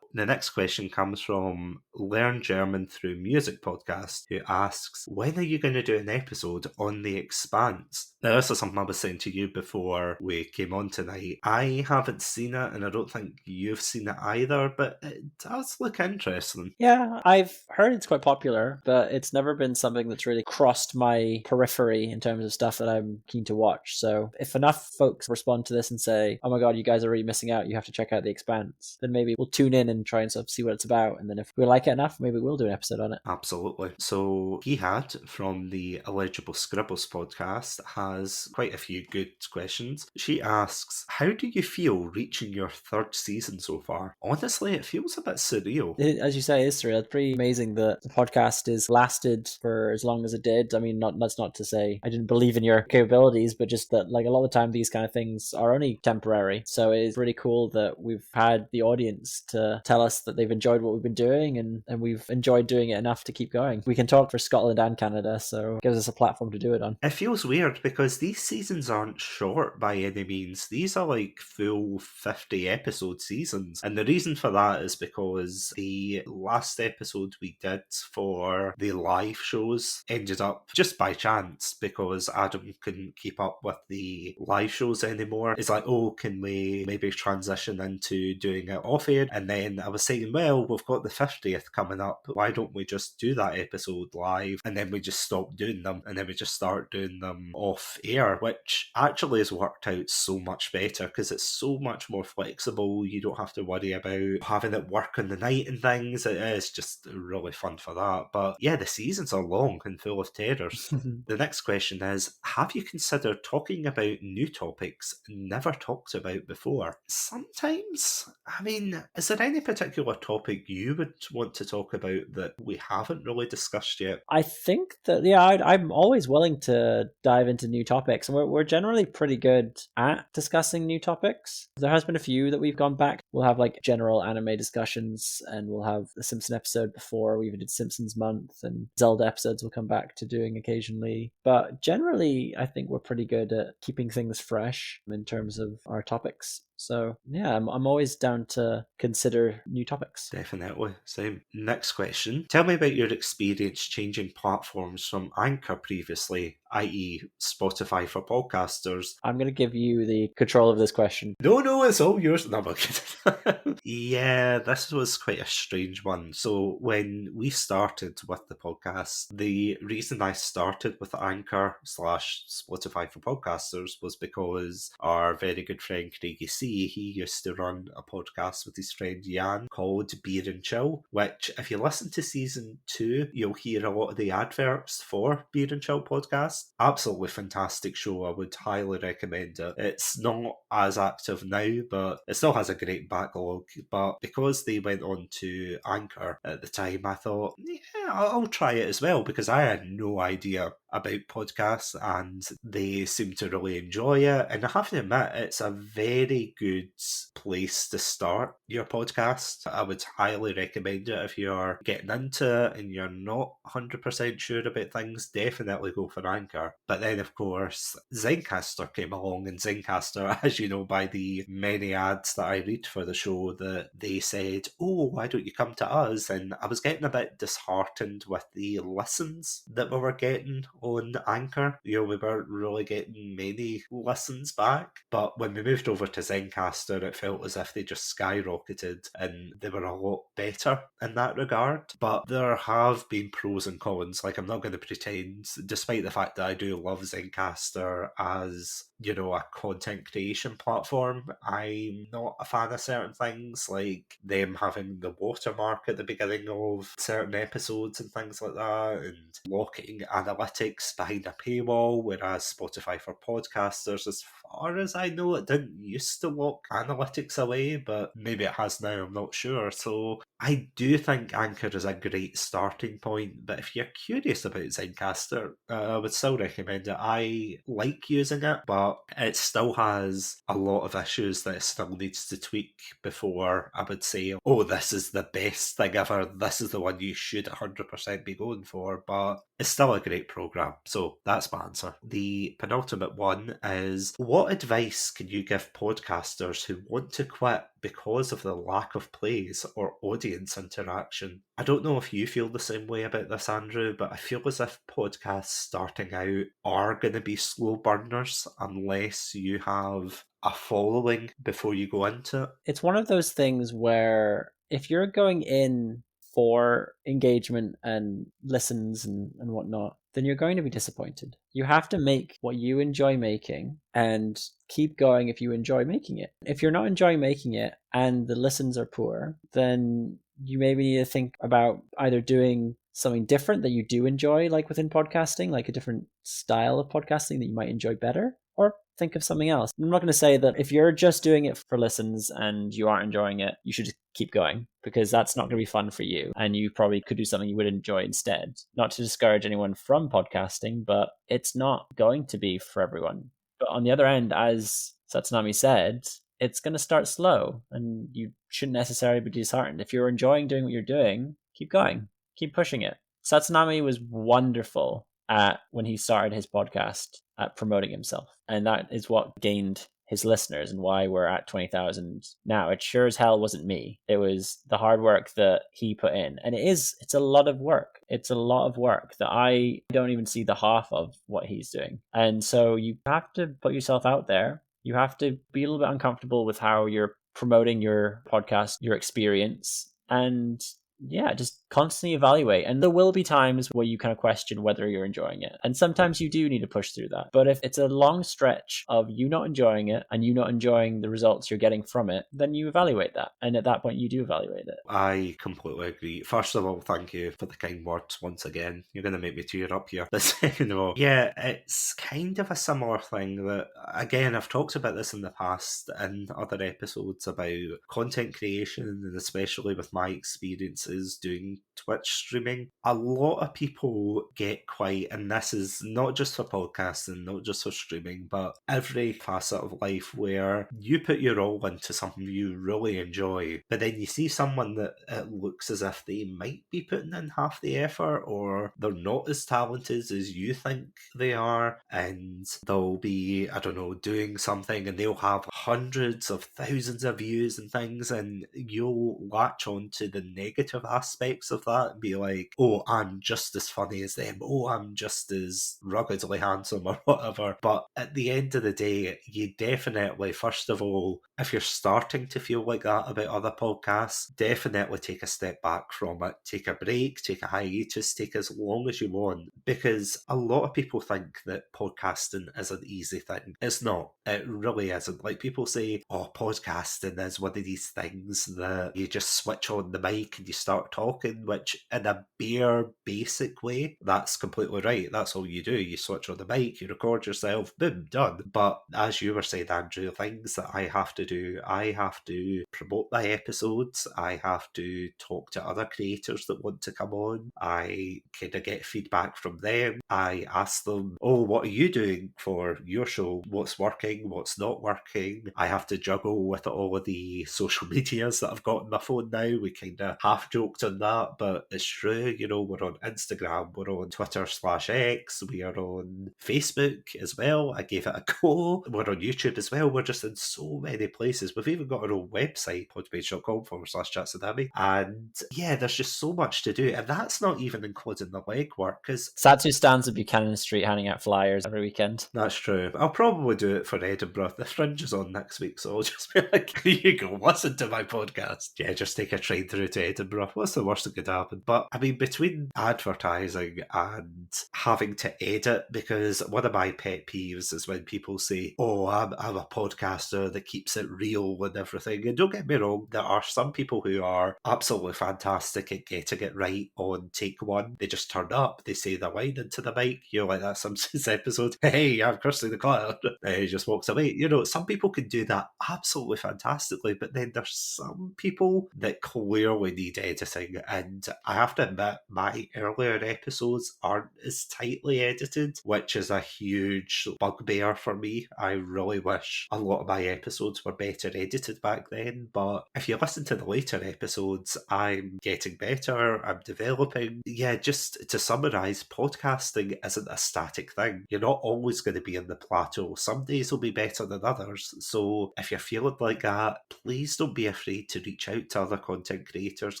The next question comes from Learn German Through Music podcast, who asks, when are you going to do an episode on The Expanse? Now, this is something I was saying to you before we came on tonight. I haven't seen it, and I don't think you've seen it either, but it does look interesting. Yeah, I've heard it's quite popular, but it's never been something that's really crossed my periphery in terms of stuff that I'm keen to watch. So if enough folks respond to this and say, oh my god, you guys are really missing out, you have to check out The Expanse, then maybe we'll tune in and try and sort of see what it's about. And then if we like it enough, maybe we'll do an episode on it. Absolutely. So he had, from the Illegible Scribbles podcast, has quite a few good questions. She asks, how do you feel reaching your third season so far? Honestly, it feels a bit surreal. As you say, it's surreal. It's pretty amazing that the podcast has lasted for as long as it did. I mean, that's not to say I didn't believe in your capabilities, but just that like a lot of the time these kind of things are only temporary. So it's really cool that we've had the audience to tell us that they've enjoyed what we've been doing, and we've enjoyed doing it enough to keep going. We can talk for Scotland and Canada, so it gives us a platform to do it on. It feels weird because these seasons aren't short by any means. These are like full 50 episode seasons. And the reason for that is because the last episode we did for the live shows ended up just by chance because Adam couldn't keep up with the live shows anymore. It's like, oh, can we maybe transition into doing it off air? And then I was saying, well, we've got the 50th coming up. Why don't we just do that episode live? And then we just stop doing them. And then we just start doing them off off air, which actually has worked out so much better because it's so much more flexible. You don't have to worry about having it work on the night and things. It's just really fun for that. But yeah, the seasons are long and full of terrors. The next question is, have you considered talking about new topics never talked about before? Sometimes. I mean, is there any particular topic you would want to talk about that we haven't really discussed yet? I think that, yeah, I'm always willing to dive into new topics. And we're generally pretty good at discussing new topics. There has been a few that we've gone back. We'll have like general anime discussions, and we'll have the Simpson episode before. We even did Simpsons month, and Zelda episodes we'll come back to doing occasionally. But generally, I think we're pretty good at keeping things fresh in terms of our topics. So yeah, I'm always down to consider new topics. Definitely. Same. Next question. Tell me about your experience changing platforms from Anchor previously, i.e. Spotify for podcasters. I'm going to give you the control of this question. No, it's all yours. No, I'm kidding. Yeah, this was quite a strange one. So when we started with the podcast, the reason I started with Anchor / Spotify for podcasters was because our very good friend Craigie C, he used to run a podcast with his friend Jan called Beer and Chill, which if you listen to season 2, you'll hear a lot of the adverts for Beer and Chill podcast. Absolutely fantastic show. I would highly recommend it. It's not as active now, but it still has a great backlog. But because they went on to Anchor at the time, I thought, yeah, I'll try it as well, because I had no idea about podcasts and they seem to really enjoy it. And I have to admit, it's a very good place to start your podcast. I would highly recommend it if you're getting into it and you're not 100% sure about things. Definitely go for Anchor. But then, of course, Zencastr came along, and Zencastr, as you know by the many ads that I read for the show, that they said, oh, why don't you come to us? And I was getting a bit disheartened with the listens that we were getting on Anchor. You know, we weren't really getting many listens back. But when we moved over to Zencastr, it felt as if they just skyrocketed, and they were a lot better in that regard. But there have been pros and cons. Like, I'm not going to pretend, despite the fact that I do love Zencastr as, you know, a content creation platform, I'm not a fan of certain things, like them having the watermark at the beginning of certain episodes and things like that, and locking analytics behind a paywall, whereas Spotify for podcasters, as far as I know, it didn't used to lock analytics away, but maybe it has now, I'm not sure. So I do think Anchor is a great starting point, but if you're curious about Zencastr, I would still recommend it. I like using it, but it still has a lot of issues that it still needs to tweak before I would say, oh, this is the best thing ever, this is the one you should 100% be going for. But it's still a great program. So that's my answer. The penultimate one is, what advice can you give podcasters who want to quit because of the lack of plays or audience interaction? I don't know if you feel the same way about this, Andrew, but I feel as if podcasts starting out are going to be slow burners unless you have a following before you go into it. It's one of those things where if you're going in for engagement and listens and whatnot, then you're going to be disappointed. You have to make what you enjoy making and keep going if you enjoy making it. If you're not enjoying making it and the listens are poor, then you maybe need to think about either doing something different that you do enjoy, like within podcasting, like a different style of podcasting that you might enjoy better, or think of something else. I'm not going to say that if you're just doing it for listens and you aren't enjoying it, you should just keep going, because that's not going to be fun for you. And you probably could do something you would enjoy instead. Not to discourage anyone from podcasting, but it's not going to be for everyone. But on the other end, as Satsunami said, it's going to start slow and you shouldn't necessarily be disheartened. If you're enjoying doing what you're doing, keep going, keep pushing it. Satsunami was wonderful at, when he started his podcast, at promoting himself. And that is what gained his listeners and why we're at 20,000 now. It sure as hell wasn't me. It was the hard work that he put in. And it's a lot of work. It's a lot of work that I don't even see the half of what he's doing. And so you have to put yourself out there. You have to be a little bit uncomfortable with how you're promoting your podcast, your experience. And yeah, just constantly evaluate. And there will be times where you kind of question whether you're enjoying it. And sometimes you do need to push through that. But if it's a long stretch of you not enjoying it and you not enjoying the results you're getting from it, then you evaluate that. And at that point, you do evaluate it. I completely agree. First of all, thank you for the kind words once again. You're going to make me tear up here. But second of all, yeah, it's kind of a similar thing that, again, I've talked about this in the past in other episodes about content creation, and especially with my experiences doing Twitch streaming. A lot of people get quite, and this is not just for podcasting, not just for streaming, but every facet of life where you put your all into something you really enjoy, but then you see someone that it looks as if they might be putting in half the effort, or they're not as talented as you think they are, and they'll be, I don't know, doing something and they'll have hundreds of thousands of views and things, and you'll latch on to the negative aspects of that and be like, oh, I'm just as funny as them, oh, I'm just as ruggedly handsome or whatever. But at the end of the day, you definitely, first of all, if you're starting to feel like that about other podcasts, definitely take a step back from it. Take a break, take a hiatus, take as long as you want. Because a lot of people think that podcasting is an easy thing. It's not. It really isn't. Like, people say, oh, podcasting is one of these things that you just switch on the mic and you start talking, which in a bare, basic way, that's completely right. That's all you do. You switch on the mic, you record yourself, boom, done. But as you were saying, Andrew, things that I have to do, I have to promote my episodes, I have to talk to other creators that want to come on, I kind of get feedback from them, I ask them, oh, what are you doing for your show? What's working? What's not working? I have to juggle with all of the social medias that I've got on my phone now. We kind of half joked on that, but it's true. You know, we're on Instagram, we're on Twitter/X, we are on Facebook as well. I gave it a go. We're on YouTube as well. We're just in so many places. We've even got our own website, podpage.com/Chatsunami. And yeah, there's just so much to do. And that's not even including the legwork, because Satsu stands at Buchanan Street handing out flyers every weekend. that's true. I'll probably do it for Edinburgh. The Fringe is on next week, so I'll just be like, here you go, listen to my podcast. Yeah, just take a train through to Edinburgh. What's the worst that could happen? But I mean, between advertising and having to edit, because one of my pet peeves is when people say, oh, I'm a podcaster that keeps it real and everything. And don't get me wrong, there are some people who are absolutely fantastic at getting it right on take one. They just turn up, they say the line into the mic, you're like, that's Simpsons episode, hey, I'm Kirsty the Clown. He just walks away. You know, some people can do that absolutely fantastically, but then there's some people that clearly need editing, and I have to admit, my earlier episodes aren't as tightly edited, which is a huge bugbear for me. I really wish a lot of my episodes were better edited back then, but if you listen to the later episodes, I'm getting better, I'm developing. Yeah, just to summarise, podcasting isn't a static thing. You're not always going to be in the plateau. Some days will be better than others. So if you're feeling like that, please don't be afraid to reach out to other content creators,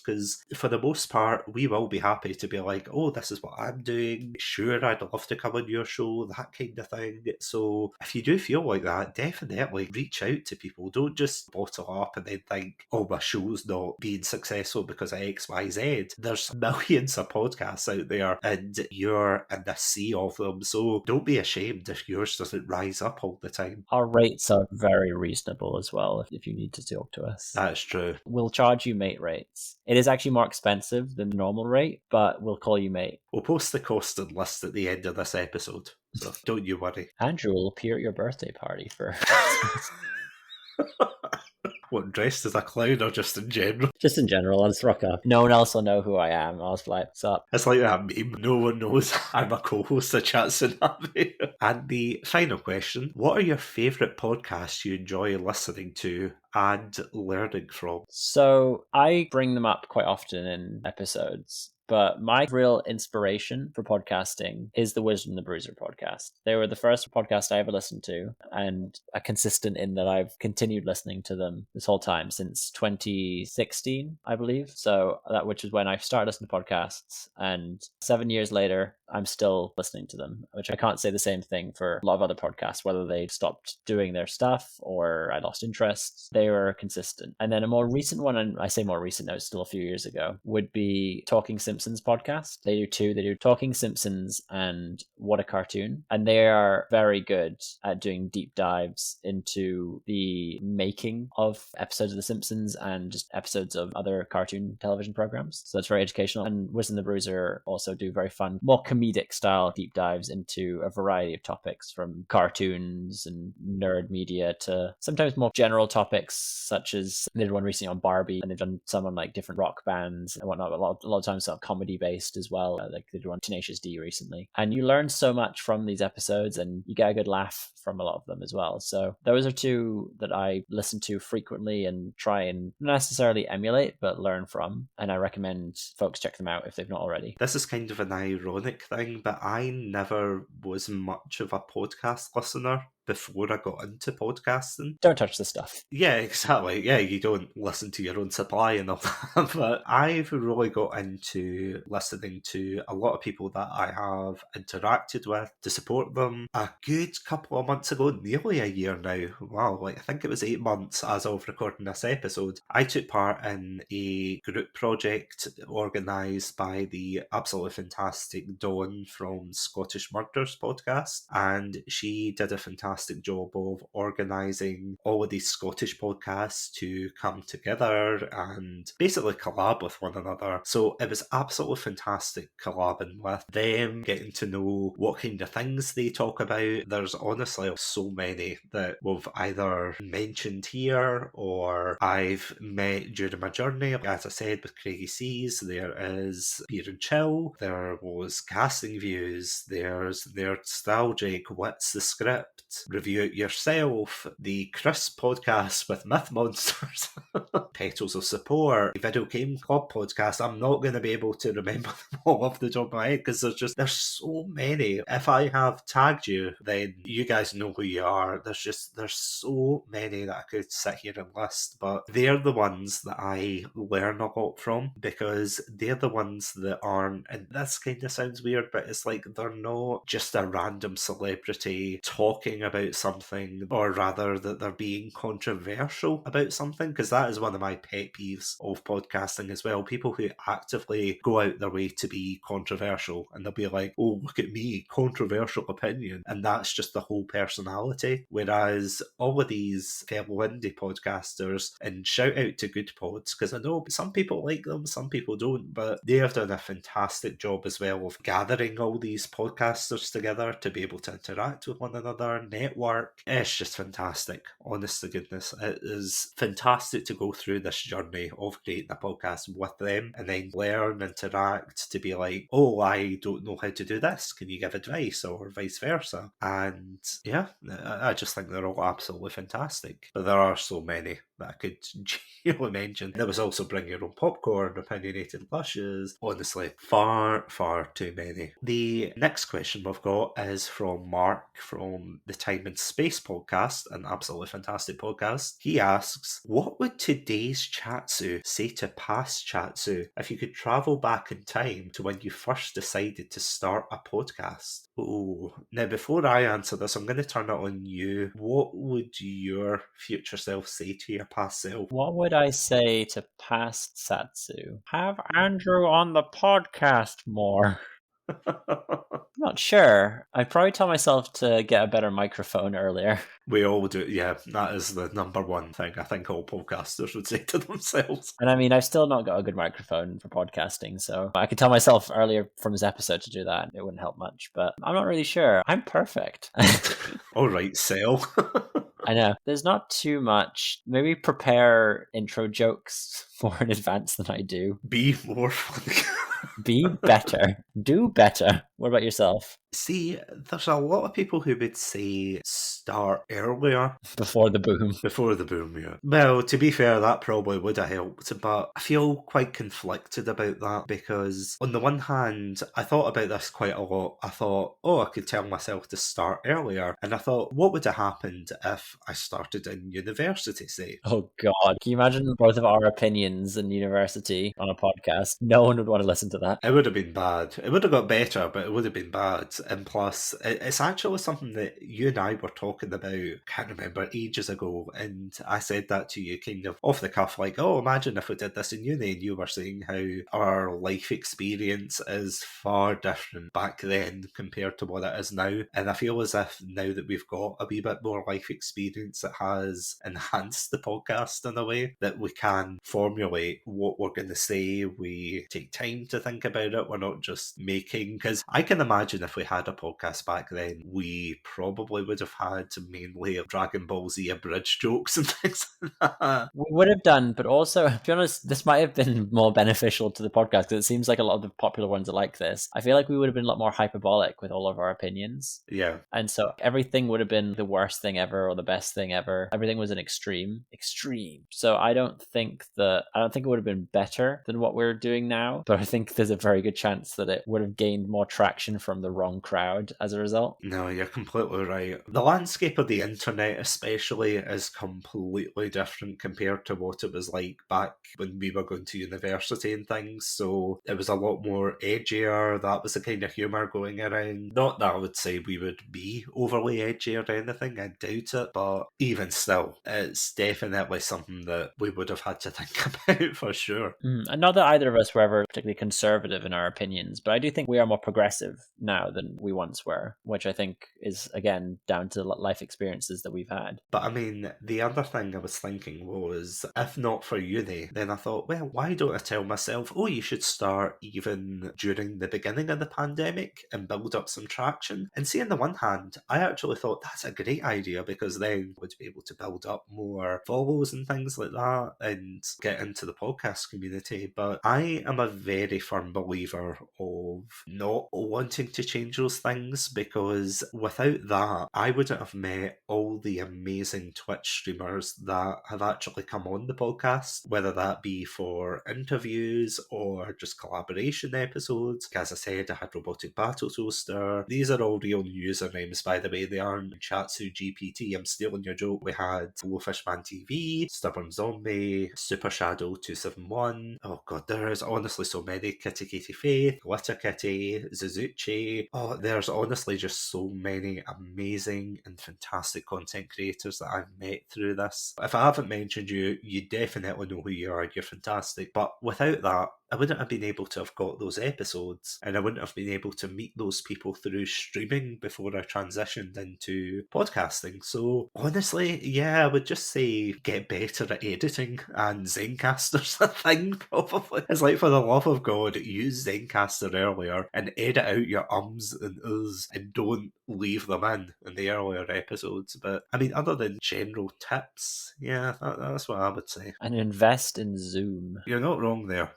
because for the most part, we will be happy to be like, oh, this is what I'm doing. Sure, I'd love to come on your show, that kind of thing. So if you do feel like that, definitely reach out to people. Don't just bottle up and then think, oh, my show's not being successful because of X, Y, Z. There's millions of podcasts out there and you're in the sea of them. So don't be ashamed if yours doesn't rise up all the time. Our rates are very reasonable as well if you need to talk to us. That's true. We'll charge you mate rates. It is actually more expensive than the normal rate, but we'll call you mate. We'll post the costing list at the end of this episode, so don't you worry. Andrew will appear at your birthday party for What, dressed as a clown or just in general? just in general. I'll just rock up. No one else will know who I am. I'll just be like, what's up? It's like that meme, no one knows I'm a co-host of Chatsunami. And the final question, what are your favourite podcasts you enjoy listening to and learning from? So I bring them up quite often in episodes. but my real inspiration for podcasting is the Wisdom and the Bruiser podcast. They were the first podcast I ever listened to, and are consistent in that I've continued listening to them this whole time since 2016, I believe. So that, which is when I started listening to podcasts, and 7 years later, I'm still listening to them, which I can't say the same thing for a lot of other podcasts, whether they stopped doing their stuff or I lost interest. They were consistent. And then a more recent one, and I say more recent, no, it's still a few years ago, would be Talking Simpsons podcast. They do two. They do Talking Simpsons and What a Cartoon. And they are very good at doing deep dives into the making of episodes of The Simpsons and just episodes of other cartoon television programs. So that's very educational. And Wisdom and the Bruiser also do very fun, more comedic style deep dives into a variety of topics, from cartoons and nerd media to sometimes more general topics, such as they did one recently on Barbie, and they've done some on like different rock bands and whatnot. A lot of times sort of comedy based as well. Like they did one Tenacious D recently, and you learn so much from these episodes, and you get a good laugh from a lot of them as well. So those are two that I listen to frequently and try and not necessarily emulate, but learn from. And I recommend folks check them out if they've not already. This is kind of an ironic thing, but I never was much of a podcast listener before I got into podcasting. Don't touch this stuff. Yeah, exactly. Yeah, you don't listen to your own supply and all that. But I've really got into listening to a lot of people that I have interacted with to support them. A good couple of months ago, nearly a year now, wow, like I think it was 8 months as of recording this episode, I took part in a group project organised by the absolutely fantastic Dawn from Scottish Murders podcast, and she did a fantastic job of organising all of these Scottish podcasts to come together and basically collab with one another. So it was absolutely fantastic collabing with them, getting to know what kind of things they talk about. There's honestly so many that we've either mentioned here or I've met during my journey. As I said, with Craigie Seas, there is Beer and Chill, there was Casting Views, there's Nostalgic, What's the Script, Review It Yourself, the Chris podcast with Myth Monsters, Petals of Support, Video Game Club podcast. I'm not going to be able to remember them all off the top of my head because there's so many. If I have tagged you, then you guys know who you are. There's so many that I could sit here and list, but they're the ones that I learn a lot from because they're the ones that aren't, and this kind of sounds weird, but it's like they're not just a random celebrity talking about something, or rather that they're being controversial about something, because that is one of my pet peeves of podcasting as well. People who actively go out their way to be controversial, and they'll be like, oh, look at me, controversial opinion, and that's just the whole personality. Whereas all of these fellow indie podcasters, and shout out to Good Pods, because I know some people like them, some people don't, but they have done a fantastic job as well of gathering all these podcasters together to be able to interact with one another, network. It's just fantastic. Honest to goodness, it is fantastic to go through this journey of creating a podcast with them and then learn, interact, to be like, oh, I don't know how to do this, can you give advice, or vice versa. And yeah, I just think they're all absolutely fantastic. But there are so many that I could genuinely mention. There was also Bring Your Own Popcorn, Opinionated Lushes. Honestly, far too many. The next question we've got is from Mark from the Time and Space podcast, an absolutely fantastic podcast. He asks, what would today's Chatsu say to past Chatsu if you could travel back in time to when you first decided to start a podcast? Oh, now before I answer this, I'm going to turn it on you. What would your future self say to your past self? What would I say to past Satsu? Have Andrew on the podcast more. I'm not sure. I'd probably tell myself to get a better microphone earlier. We all do, yeah. That is the number one thing I think all podcasters would say to themselves. And I mean, I've still not got a good microphone for podcasting, so I could tell myself earlier from this episode to do that. It wouldn't help much, but I'm not really sure. I'm perfect. All right, Sel. I know. There's not too much. Maybe prepare intro jokes more in advance than I do. Be more funny. Be better. Do better. What about yourself? See, there's a lot of people who would say start earlier. Before the boom. Before the boom, yeah. Well, to be fair, that probably would have helped, but I feel quite conflicted about that because, on the one hand, I thought about this quite a lot. I thought, oh, I could tell myself to start earlier. And I thought, what would have happened if I started in university, say? Oh God. Can you imagine both of our opinions in university on a podcast? No one would want to listen to that. It would have been bad. It would have got better, but it would have been bad. And plus, it's actually something that you and I were talking about, can't remember, ages ago. And I said that to you kind of off the cuff, like, oh, imagine if we did this in uni. And you were saying how our life experience is far different back then compared to what it is now. And I feel as if now that we've got a wee bit more life experience, it has enhanced the podcast in a way that we can formulate what we're going to say. We take time to think about it. We're not just making, because I can imagine if we had a podcast back then, we probably would have had mainly Dragon Ball Z abridged jokes and things like that. We would have done, but also, to be honest, this might have been more beneficial to the podcast because it seems like a lot of the popular ones are like this. I feel like we would have been a lot more hyperbolic with all of our opinions. Yeah. And so everything would have been the worst thing ever or the best thing ever. Everything was an extreme. So I don't think it would have been better than what we're doing now, but I think there's a very good chance that it would have gained more traction from the wrong crowd as a result. No, you're completely right. The landscape of the internet especially is completely different compared to what it was like back when we were going to university and things. So it was a lot more edgier. That was the kind of humour going around. Not that I would say we would be overly edgy or anything, I doubt it, but even still, it's definitely something that we would have had to think about for sure. And not that either of us were ever particularly conservative in our opinions, but I do think we are more progressive now than we once were, which I think is, again, down to life experiences that we've had. But I mean, the other thing I was thinking was, if not for uni, then I thought, well, why don't I tell myself, oh, you should start even during the beginning of the pandemic and build up some traction? And see, on the one hand, I actually thought that's a great idea because then we'd be able to build up more follows and things like that and get into the podcast community. But I am a very firm believer of not wanting to change those things because without that, I wouldn't have met all the amazing Twitch streamers that have actually come on the podcast, whether that be for interviews or just collaboration episodes. As I said, I had Robotic Battle Toaster. These are all real usernames, by the way. They aren't Chatsu GPT. I'm stealing your joke. We had Glowfishman TV, Stubborn Zombie, Super Shadow 271. Oh god, there is honestly so many. Kitty Katie Faith, Glitter Kitty, Zuzuchi. Oh, there's honestly just so many amazing and fantastic content creators that I've met through this. If I haven't mentioned you, you definitely know who you are. You're fantastic. But without that, I wouldn't have been able to have got those episodes, and I wouldn't have been able to meet those people through streaming before I transitioned into podcasting. So honestly, yeah, I would just say get better at editing, and Zencaster's a thing, probably. It's like, for the love of God, use Zencaster earlier and edit out your ums and uhs and don't leave them in the earlier episodes. But I mean, other than general tips, yeah, that's what I would say. And invest in Zoom. You're not wrong there.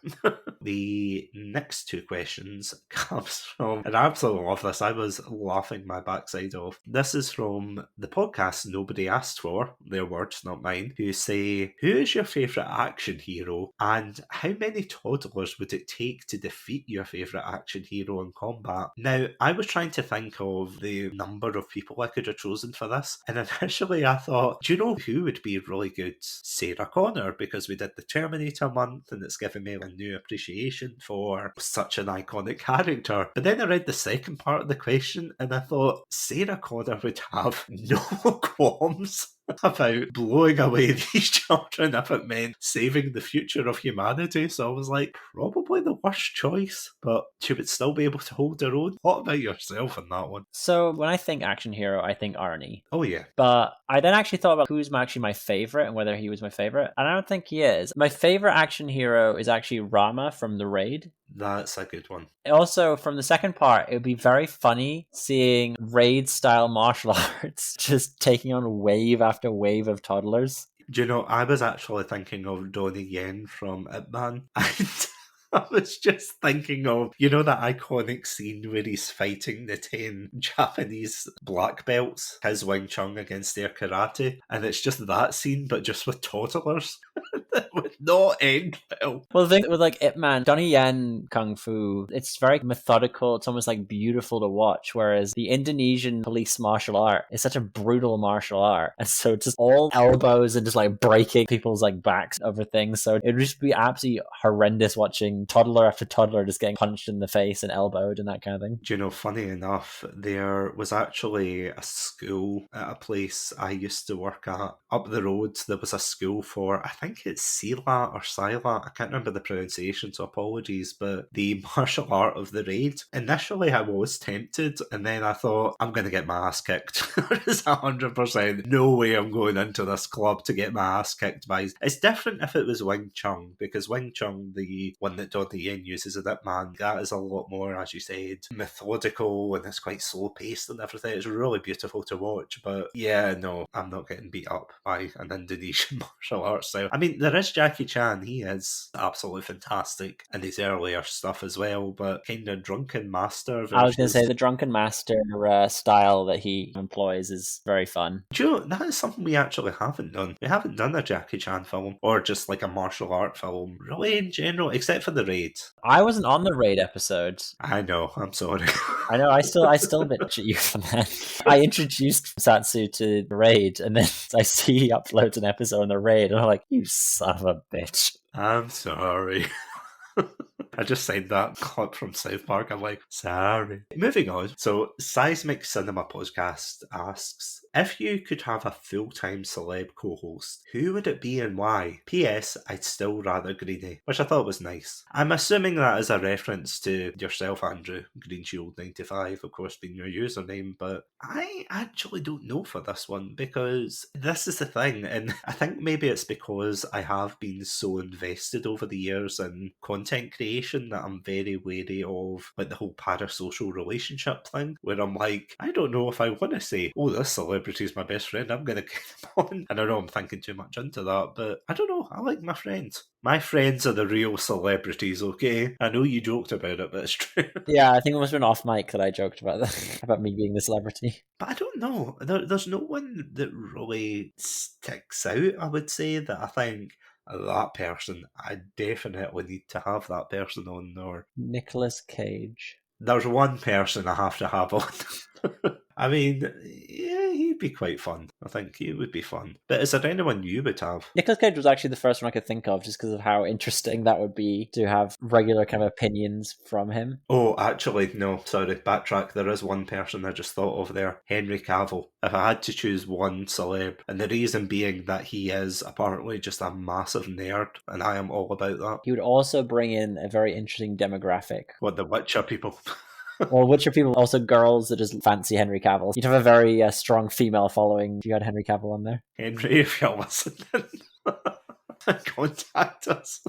The next two questions comes from, and I absolutely love this, I was laughing my backside off. This is from the podcast nobody asked for, their words, not mine, who say, who is your favourite action hero and how many toddlers would it take to defeat your favourite action hero in combat? Now, I was trying to think of the number of people I could have chosen for this, and initially I thought, do you know who would be really good? Sarah Connor, because we did the Terminator month and it's given me a new appreciation for such an iconic character. But then I read the second part of the question and I thought Sarah Connor would have no qualms about blowing away these children if it meant saving the future of humanity. So I was like, probably the worst choice, but she would still be able to hold her own. What about yourself in that one? So when I think action hero, I think Arnie. Oh yeah. But I then actually thought about who's actually my favorite and whether he was my favorite. And I don't think he is. My favorite action hero is actually Rama from The Raid. That's a good one. Also, from the second part, it would be very funny seeing raid-style martial arts just taking on wave after wave of toddlers. Do you know, I was actually thinking of Donnie Yen from Ip Man. And I was just thinking of, you know, that iconic scene where he's fighting the 10 Japanese black belts, his Wing Chun against their karate, and it's just that scene, but just with toddlers. That would not end well. Well, the thing with like Ip Man, Donnie Yen Kung Fu, it's very methodical. It's almost like beautiful to watch. Whereas the Indonesian police martial art is such a brutal martial art. And so it's just all elbows and just like breaking people's like backs over things. So it would just be absolutely horrendous watching toddler after toddler just getting punched in the face and elbowed and that kind of thing. Do you know, funny enough, there was actually a school at a place I used to work at. Up the road, there was a school for, I think it's Sila or Sila, I can't remember the pronunciation, so apologies, but the martial art of the raid. Initially, I was tempted, and then I thought, I'm going to get my ass kicked. There's 100% no way I'm going into this club to get my ass kicked by. It's different if it was Wing Chun, because Wing Chun, the one that Donnie Yen uses in Ip Man, that is a lot more, as you said, methodical, and it's quite slow paced and everything. It's really beautiful to watch, but yeah, no, I'm not getting beat up by an Indonesian martial arts style. I mean, there is Jackie Chan, he is absolutely fantastic in his earlier stuff as well, but kind of Drunken Master versus... I was going to say the Drunken Master style that he employs is very fun. Do you know, that is something we actually haven't done. We haven't done a Jackie Chan film, or just like a martial art film, really in general, except for The Raid. I wasn't on the Raid episode. I know, I'm sorry. I know, I still bitch at you for that. I introduced Satsu to the Raid, and then I see he uploads an episode on the Raid, and I'm like, you son of a bitch. I'm sorry. I just signed that clip from South Park. I'm like, sorry. Moving on. So, Seismic Cinema Podcast asks, if you could have a full-time celeb co-host, who would it be and why? P.S. I'd still rather Greenie, which I thought was nice. I'm assuming that is a reference to yourself, Andrew, GreenShield95, of course, being your username, but I actually don't know for this one, because this is the thing, and I think maybe it's because I have been so invested over the years in content creation that I'm very wary of like the whole parasocial relationship thing, where I'm like, I don't know if I want to say, oh, this celebrity's my best friend, I'm going to get them on. And I know I'm thinking too much into that, but I don't know, I like my friends. My friends are the real celebrities, okay? I know you joked about it, but it's true. Yeah, I think it must have been off mic that I joked about that, about me being the celebrity. But I don't know. There's no one that really sticks out, I would say, that I think that person, I definitely need to have that person on. Or Nicolas Cage. There's one person I have to have on. I mean, yeah, he'd be quite fun. I think he would be fun. But is there anyone you would have? Nicolas Cage was actually the first one I could think of, just because of how interesting that would be to have regular kind of opinions from him. Oh, actually, no, sorry, backtrack. There is one person I just thought of there. Henry Cavill. If I had to choose one celeb, and the reason being that he is apparently just a massive nerd, and I am all about that. He would also bring in a very interesting demographic. What, the Witcher people? Well, Witcher people, also girls that just fancy Henry Cavill. You'd have a very strong female following if you had Henry Cavill on there. Henry, if you're listening, contact us.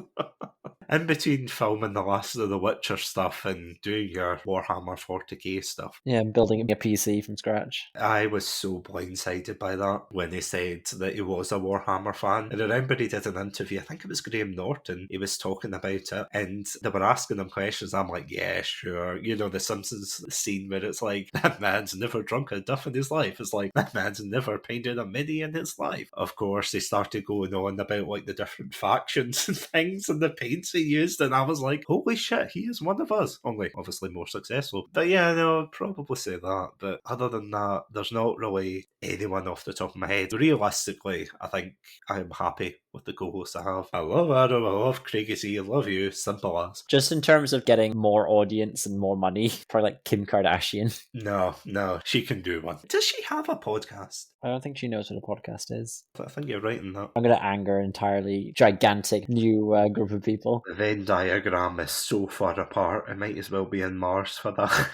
In between filming the last of the Witcher stuff and doing your Warhammer 40k stuff. Yeah, building a PC from scratch. I was so blindsided by that when they said that he was a Warhammer fan. And I remember he did an interview, I think it was Graham Norton, he was talking about it, and they were asking him questions. I'm like, yeah, sure. You know, the Simpsons scene where it's like, that man's never drunk a duff in his life. It's like, that man's never painted a mini in his life. Of course, they started going on about like the different factions and things and the paints he used, and I was like, holy shit, he is one of us. Only obviously more successful. But yeah, no, I'd probably say that. But other than that, there's not really anyone off the top of my head. Realistically, I think I'm happy with the co-hosts I have. I love Adam, I love Craigie C, I love you, simple as. Just in terms of getting more audience and more money, probably like Kim Kardashian. No, she can do one. Does she have a podcast? I don't think she knows what a podcast is. I think you're right in that. I'm going to anger an entirely gigantic new group of people. The Venn diagram is so far apart, it might as well be in Mars for that.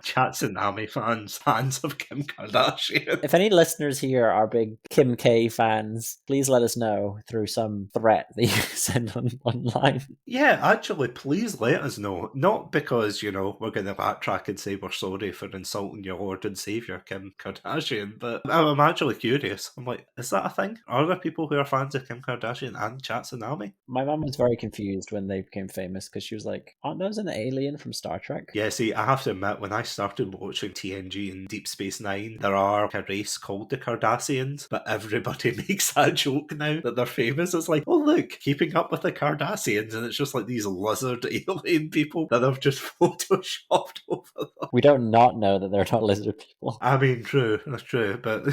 Chatsunami fans of Kim Kardashian. If any listeners here are big Kim K fans, please let us know through some threat that you send online. Yeah, actually, please let us know. Not because, we're going to backtrack and say we're sorry for insulting your Lord and Saviour, Kim Kardashian, but I'm actually curious. I'm like, is that a thing? Are there people who are fans of Kim Kardashian and Chatsunami? My mum was very confused when they became famous because she was like, aren't those an alien from Star Trek? Yeah, see, I have to admit, when I started watching TNG and Deep Space Nine, there are a race called the Cardassians, but everybody makes that joke now that they're famous. It's like, oh look, keeping up with the Cardassians, and it's just like these lizard alien people that have just photoshopped over them. We don't not know that they're not lizard people. I mean, true, that's true, but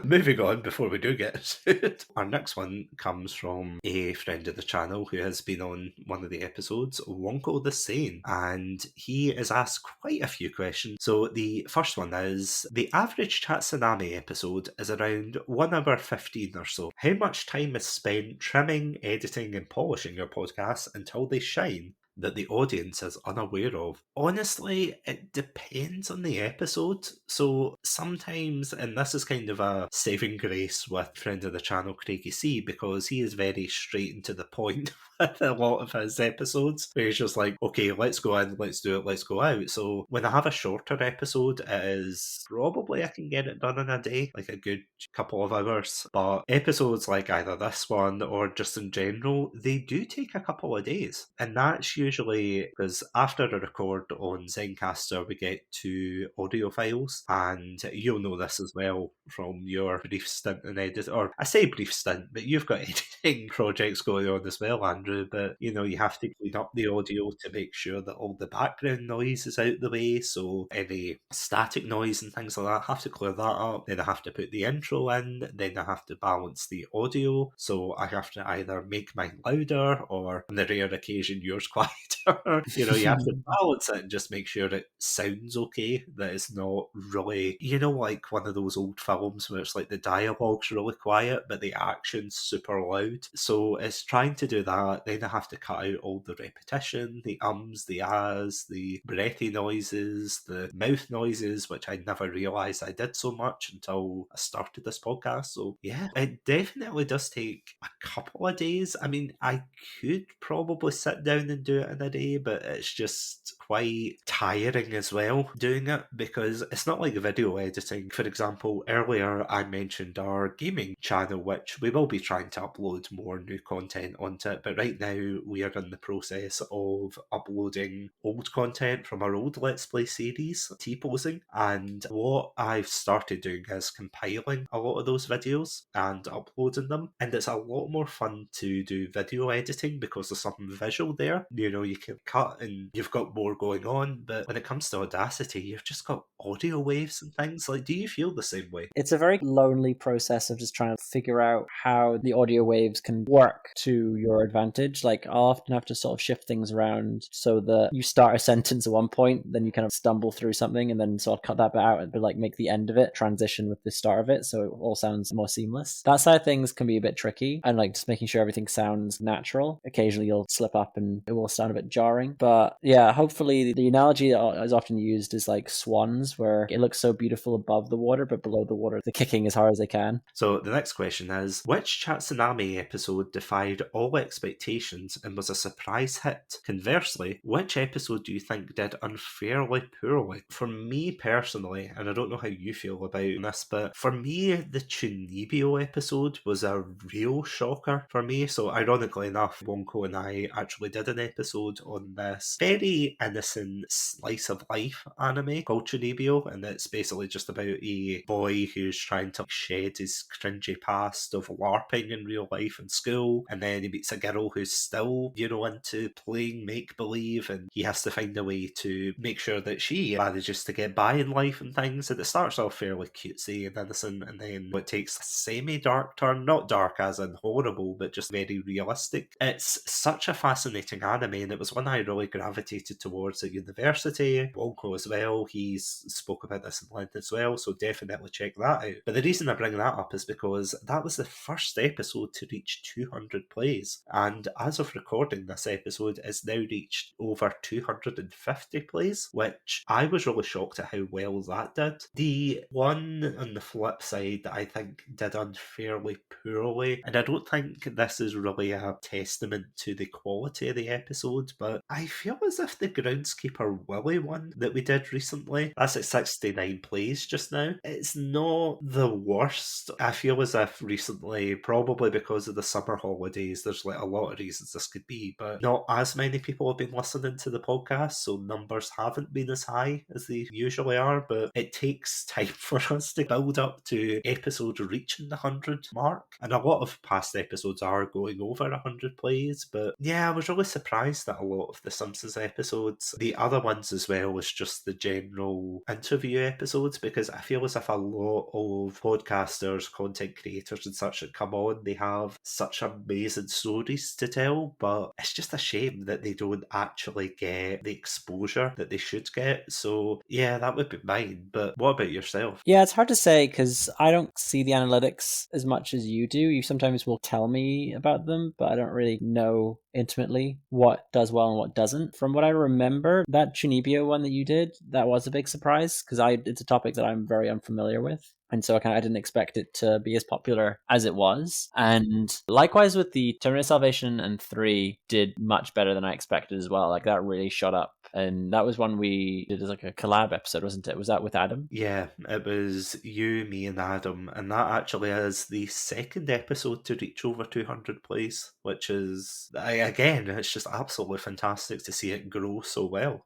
moving on before we do get sued. Our next one comes from a friend of the channel who has been on one of the episodes, Wonko the Sane, and he has asked quite a few questions. So the first one is, the average Chatsunami episode is around 1 hour 15 or so. How much time is spent trimming, editing and polishing your podcasts until they shine that the audience is unaware of? Honestly, it depends on the episode. So sometimes, and this is kind of a saving grace with friend of the channel, Craigie C, because he is very straight and to the point with a lot of his episodes, where he's just like, okay, let's go in, let's do it, let's go out. So when I have a shorter episode, it is probably I can get it done in a day, like a good couple of hours. But episodes like either this one or just in general, they do take a couple of days. And that's usually because after a record on Zencaster, we get 2 audio files, and you'll know this as well from your brief stint in edit, or I say brief stint, but you've got editing projects going on as well, Andrew. But you have to clean up the audio to make sure that all the background noise is out the way, so any static noise and things like that, have to clear that up. Then I have to put the intro in, then I have to balance the audio, so I have to either make mine louder or on the rare occasion yours quieter. You have to balance it and just make sure it sounds okay, that it's not really, like one of those old films where it's like the dialogue's really quiet but the action's super loud. So it's trying to do that. Then I have to cut out all the repetition, the ums, the ahs, the breathy noises, the mouth noises, which I never realised I did so much until I started this podcast. So yeah, it definitely does take a couple of days. I mean, I could probably sit down and do it in a day, but it's just quite tiring as well doing it, because it's not like video editing. For example, earlier I mentioned our gaming channel, which we will be trying to upload more new content onto it, but right now we are in the process of uploading old content from our old Let's Play series, T-posing, and what I've started doing is compiling a lot of those videos and uploading them, and it's a lot more fun to do video editing because there's something visual there. You can cut and you've got more going on, but when it comes to Audacity, you've just got audio waves and things. Like, do you feel the same way? It's a very lonely process of just trying to figure out how the audio waves can work to your advantage. Like, I'll often have to sort of shift things around so that you start a sentence at one point, then you kind of stumble through something, and then sort of cut that bit out, but like make the end of it transition with the start of it, so it all sounds more seamless. That side of things can be a bit tricky, and like just making sure everything sounds natural. Occasionally you'll slip up and it will sound a bit jarring, but yeah, hopefully the analogy that is often used is like swans, where it looks so beautiful above the water, but below the water they're kicking as hard as they can. So the next question is, which Chatsunami episode defied all expectations and was a surprise hit? Conversely, which episode do you think did unfairly poorly? For me personally, and I don't know how you feel about this, but for me, the Chunibyo episode was a real shocker for me. So ironically enough, Wonko and I actually did an episode on this very innocent slice of life anime called Chunibyo, and it's basically just about a boy who's trying to shed his cringy past of LARPing in real life in school, and then he meets a girl who's still, into playing make-believe, and he has to find a way to make sure that she manages to get by in life and things. And it starts off fairly cutesy and innocent, and then it takes a semi-dark turn, not dark as in horrible, but just very realistic. It's such a fascinating anime, mean, it was one I really gravitated towards at university. Wonko as well, he's spoke about this in length as well, so definitely check that out. But the reason I bring that up is because that was the first episode to reach 200 plays, and as of recording this episode, it's now reached over 250 plays, which I was really shocked at how well that did. The one on the flip side that I think did unfairly poorly, and I don't think this is really a testament to the quality of the episode, but I feel as if the Groundskeeper Willie one that we did recently, that's at 69 plays just now, it's not the worst. I feel as if recently, probably because of the summer holidays, there's like a lot of reasons this could be, but not as many people have been listening to the podcast, so numbers haven't been as high as they usually are, but it takes time for us to build up to episodes reaching the 100 mark, and a lot of past episodes are going over 100 plays, but yeah, I was really surprised that a lot of the Simpsons episodes, the other ones as well, was just the general interview episodes, because I feel as if a lot of podcasters, content creators and such that come on, they have such amazing stories to tell, but it's just a shame that they don't actually get the exposure that they should get. So yeah, that would be mine. But what about yourself? Yeah, it's hard to say because I don't see the analytics as much as you do. You sometimes will tell me about them, but I don't really know intimately what does well and what doesn't. From what I remember, that Chunibyo one that you did, that was a big surprise because it's a topic that I'm very unfamiliar with. And so I didn't expect it to be as popular as it was. And likewise with the Terminator Salvation and 3 did much better than I expected as well. Like that really shot up. And that was one we did as like a collab episode, wasn't it? Was that with Adam? Yeah, it was you, me, and Adam, and that actually is the second episode to reach over 200 plays, which is, again, it's just absolutely fantastic to see it grow so well.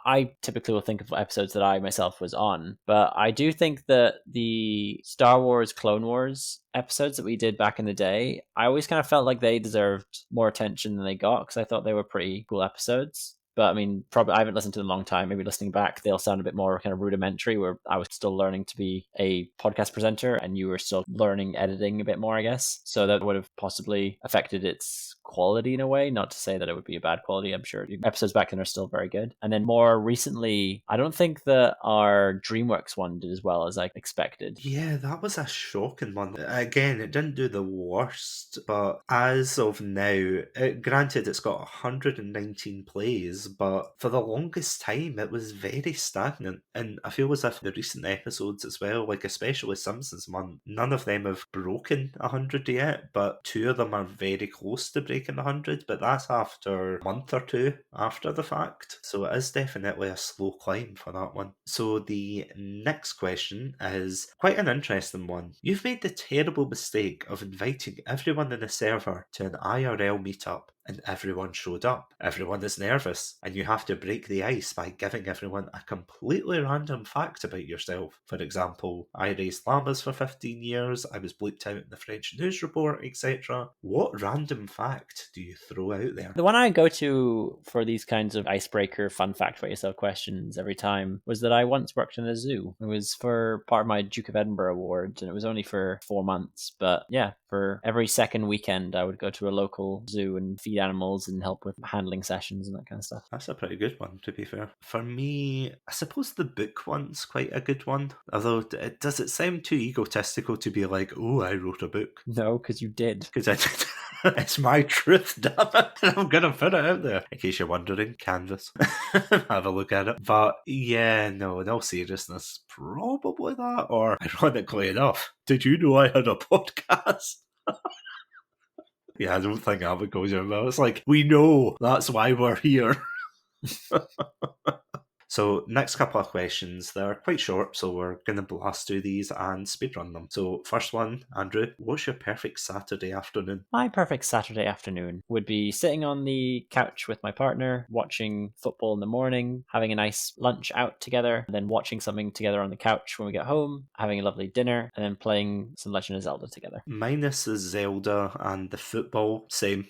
I typically will think of episodes that I myself was on, but I do think that the Star Wars Clone Wars episodes that we did back in the day, I always kind of felt like they deserved more attention than they got because I thought they were pretty cool episodes. But I mean, probably I haven't listened to them in a long time. Maybe listening back, they'll sound a bit more kind of rudimentary, where I was still learning to be a podcast presenter and you were still learning editing a bit more, I guess. So that would have possibly affected its quality in a way. Not to say that it would be a bad quality. I'm sure episodes back then are still very good. And then more recently, I don't think that our DreamWorks one did as well as I expected. Yeah, that was a shocking one. Again, it didn't do the worst, but as of now, granted it's got 119 plays, but for the longest time it was very stagnant. And I feel as if the recent episodes as well, like especially Simpsons one, none of them have broken 100 yet, but 2 of them are very close to breaking 100, but that's after a month or 2 after the fact. So it is definitely a slow climb for that one. So the next question is quite an interesting one. You've made the terrible mistake of inviting everyone in the server to an IRL meetup, and everyone showed up. Everyone is nervous, and you have to break the ice by giving everyone a completely random fact about yourself. For example, I raised llamas for 15 years, I was bleeped out in the French news report, etc. What random fact do you throw out there? The one I go to for these kinds of icebreaker fun fact about yourself questions every time was that I once worked in a zoo. It was for part of my Duke of Edinburgh award, and it was only for 4 months. But yeah, for every second weekend, I would go to a local zoo and feed animals and help with handling sessions and that kind of stuff. That's a pretty good one, to be fair. For me, I suppose the book one's quite a good one. Although, does it sound too egotistical to be like, oh, I wrote a book? No, because you did. Because I did. It's my truth, damn it. I'm going to put it out there. In case you're wondering, Canvas. Have a look at it. But yeah, no, in all seriousness, probably that. Or, ironically enough, did you know I had a podcast? Yeah, I don't think that would go down well. It's like, we know that's why we're here. So, next couple of questions. They're quite short, so we're going to blast through these and speedrun them. So, first one, Andrew, what's your perfect Saturday afternoon? My perfect Saturday afternoon would be sitting on the couch with my partner, watching football in the morning, having a nice lunch out together, and then watching something together on the couch when we get home, having a lovely dinner, and then playing some Legend of Zelda together. Minus the Zelda and the football, same.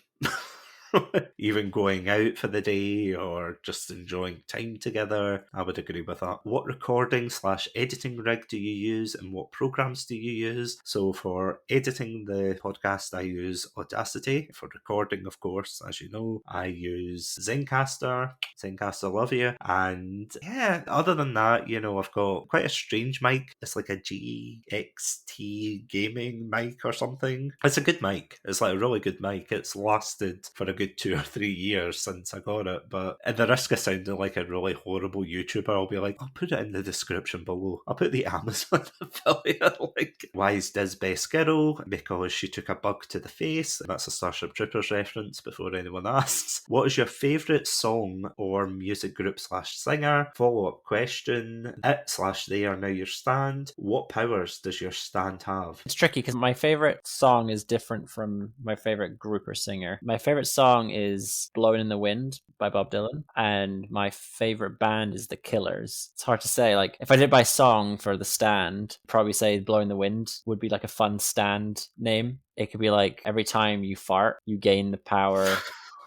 Even going out for the day or just enjoying time together. I would agree with that. What recording/editing rig do you use and what programs do you use? So for editing the podcast, I use Audacity. For recording, of course, as you know, I use Zencaster. Zencaster, love you. And yeah, other than that, I've got quite a strange mic. It's like a GXT gaming mic or something. It's a good mic. It's like a really good mic. It's lasted for a good 2 or 3 years since I got it. But at the risk of sounding like a really horrible YouTuber, I'll be like, I'll put it in the description below. I'll put the Amazon affiliate link. Why is Diz best girl? Because she took a bug to the face. That's a Starship Troopers reference before anyone asks. What is your favourite song or music group/singer? Follow-up question. It/they are now your stand. What powers does your stand have? It's tricky because my favorite song is different from my favorite group or singer. My favorite song is Blowing in the Wind by Bob Dylan, and my favorite band is The Killers. It's hard to say. Like, if I did by song for the stand, probably say Blowing in the Wind would be like a fun stand name. It could be like, every time you fart, you gain the power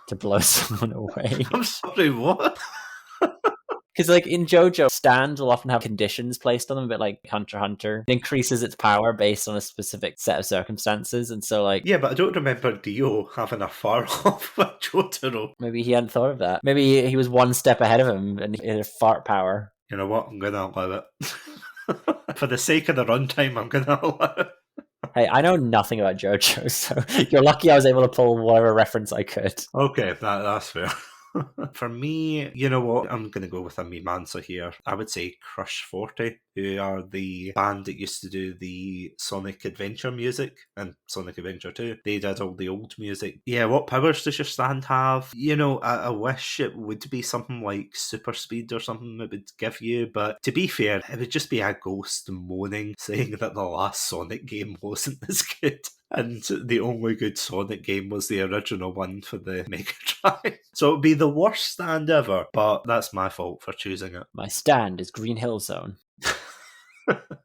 to blow someone away. I'm sorry, what? Because like in JoJo, stands will often have conditions placed on them, a bit like Hunter x Hunter. It increases its power based on a specific set of circumstances, and so like... Yeah, but I don't remember Dio having a far off with Jotaro. Maybe he hadn't thought of that. Maybe he was one step ahead of him and he had a fart power. You know what? I'm going to allow it. For the sake of the runtime, I'm going to allow it. Hey, I know nothing about JoJo, so you're lucky I was able to pull whatever reference I could. Okay, that's fair. For me, you know what? I'm going to go with a meme answer here. I would say Crush 40, who are the band that used to do the Sonic Adventure music and Sonic Adventure 2. They did all the old music. Yeah, what powers does your stand have? I wish it would be something like super speed or something it would give you, but to be fair, it would just be a ghost moaning, saying that the last Sonic game wasn't as good. And the only good Sonic game was the original one for the Mega Drive. So it would be the worst stand ever, but that's my fault for choosing it. My stand is Green Hill Zone.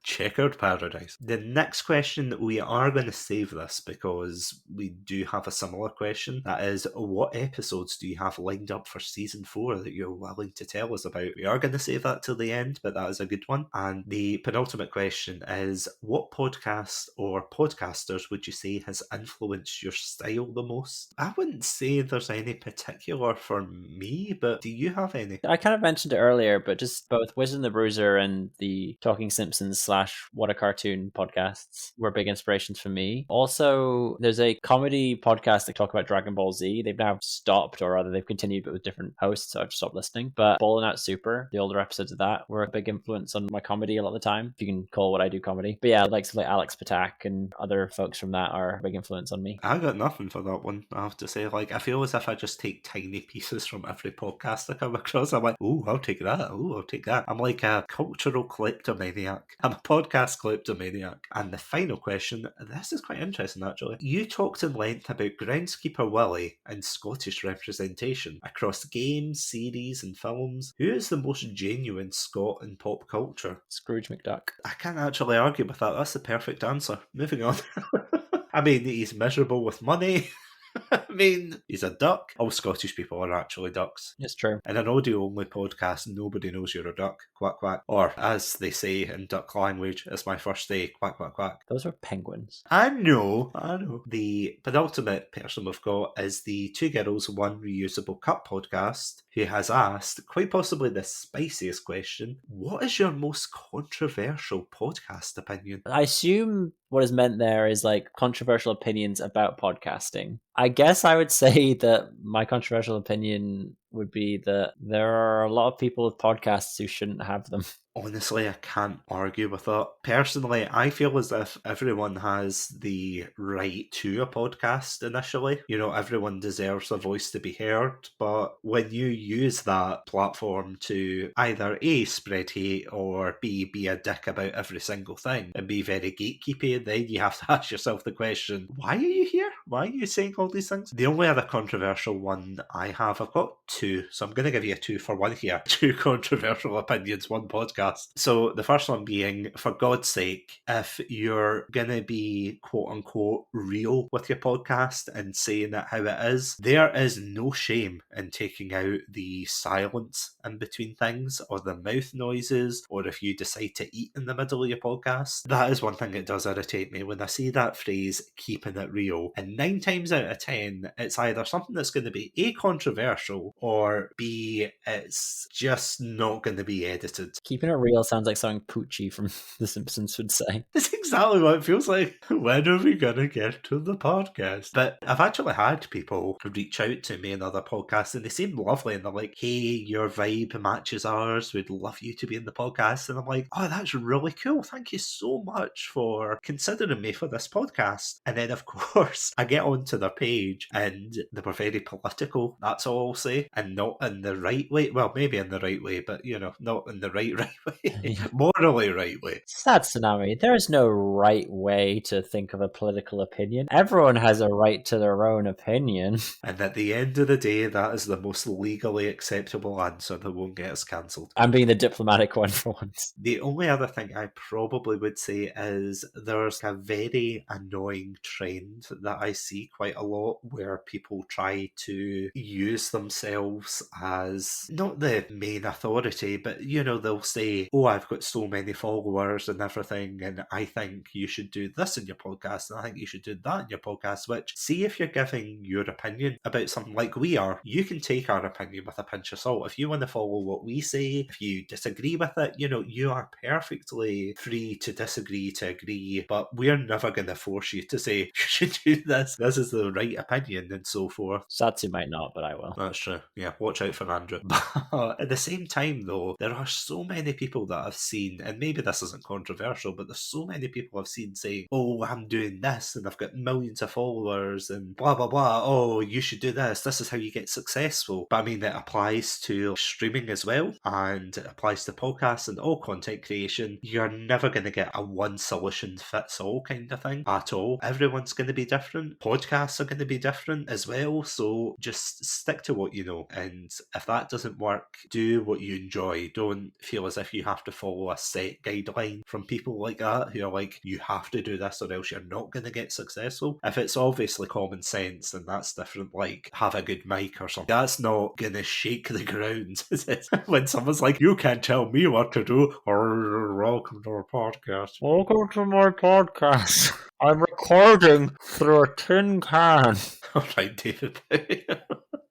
Checkered paradise. The next question, we are going to save this because we do have a similar question. That is, what episodes do you have lined up for season 4 that you're willing to tell us about? We are going to save that till the end, but that is a good one. And the penultimate question is, what podcast or podcasters would you say has influenced your style the most? I wouldn't say there's any particular for me, but do you have any? I kind of mentioned it earlier, but just both Wiz and the Bruiser and the Talking Simpsons / What a Cartoon podcasts were big inspirations for me. Also, there's a comedy podcast that talk about Dragon Ball Z. They've now stopped, or rather they've continued, but with different hosts, so I've stopped listening. But Ballin' Out Super, the older episodes of that, were a big influence on my comedy a lot of the time, if you can call what I do comedy. But yeah, like Alex Patak and other folks from that are a big influence on me. I got nothing for that one, I have to say. Like, I feel as if I just take tiny pieces from every podcast I come across. I'm like, oh, I'll take that. Oh, I'll take that. I'm like a cultural kleptomaniac. I'm a podcast kleptomaniac. And the final question, this is quite interesting actually. You talked in length about Groundskeeper Willie and Scottish representation across games, series, and films. Who is the most genuine Scot in pop culture? Scrooge McDuck. I can't actually argue with that. That's the perfect answer. Moving on. I mean, he's miserable with money. I mean, he's a duck. All Scottish people are actually ducks. It's true. In an audio-only podcast, nobody knows you're a duck. Quack, quack. Or, as they say in duck language, it's my first day. Quack, quack, quack. Those are penguins. I know. The penultimate person we've got is the Two Girls, One Reusable Cup podcast, who has asked, quite possibly the spiciest question, what is your most controversial podcast opinion? I assume what is meant there is like controversial opinions about podcasting. I guess I would say that my controversial opinion would be that there are a lot of people with podcasts who shouldn't have them. Honestly, I can't argue with that. Personally, I feel as if everyone has the right to a podcast initially. Everyone deserves a voice to be heard, but when you use that platform to either A, spread hate, or B, be a dick about every single thing and be very gatekeepy, then you have to ask yourself the question, why are you here? Why are you saying all these things? The only other controversial one I've got two, so I'm going to give you a 2 for 1 here. 2 controversial opinions, 1 podcast. podcast. So the first one being, for God's sake, if you're going to be quote unquote real with your podcast and saying it how it is, there is no shame in taking out the silence in between things or the mouth noises, or if you decide to eat in the middle of your podcast. That is one thing that does irritate me when I see that phrase, keeping it real. And 9 times out of 10, it's either something that's going to be A, controversial, or B, it's just not going to be edited. Keeping it real sounds like something Poochie from The Simpsons would say. That's exactly what it feels like. When are we going to get to the podcast? But I've actually had people reach out to me in other podcasts and they seem lovely and they're like, hey, your vibe matches ours. We'd love you to be in the podcast. And I'm like, oh, that's really cool. Thank you so much for considering me for this podcast. And then, of course, I get onto their page and they were very political. That's all I'll say. And not in the right way. Well, maybe in the right way, but, not in the right way. Morally right way. Satsunami, there is no right way to think of a political opinion. Everyone has a right to their own opinion. And at the end of the day, that is the most legally acceptable answer that won't get us cancelled. I'm being the diplomatic one for once. The only other thing I probably would say is there's a very annoying trend that I see quite a lot where people try to use themselves as not the main authority, but they'll say, oh, I've got so many followers and everything, and I think you should do this in your podcast, and I think you should do that in your podcast. Which, see, if you're giving your opinion about something like we are, you can take our opinion with a pinch of salt. If you want to follow what we say, if you disagree with it, you are perfectly free to disagree, to agree, but we're never going to force you to say, you should do this, this is the right opinion, and so forth. Satsu might not, but I will. That's true. Yeah, watch out for Andrew. But at the same time, though, there are so many people that I've seen, and maybe this isn't controversial, but there's so many people I've seen saying, oh, I'm doing this, and I've got millions of followers, and blah, blah, blah. Oh, you should do this. This is how you get successful. But I mean, it applies to streaming as well, and it applies to podcasts and all content creation. You're never going to get a one solution fits all kind of thing at all. Everyone's going to be different. Podcasts are going to be different as well. So just stick to what you know. And if that doesn't work, do what you enjoy. Don't feel as if you have to follow a set guideline from people like that who are like, you have to do this or else you're not going to get successful. If it's obviously common sense, then that's different. Like, have a good mic or something. That's not going to shake the ground. When someone's like, you can't tell me what to do, or welcome to our podcast. Welcome to my podcast. I'm recording through a tin can. All right, David.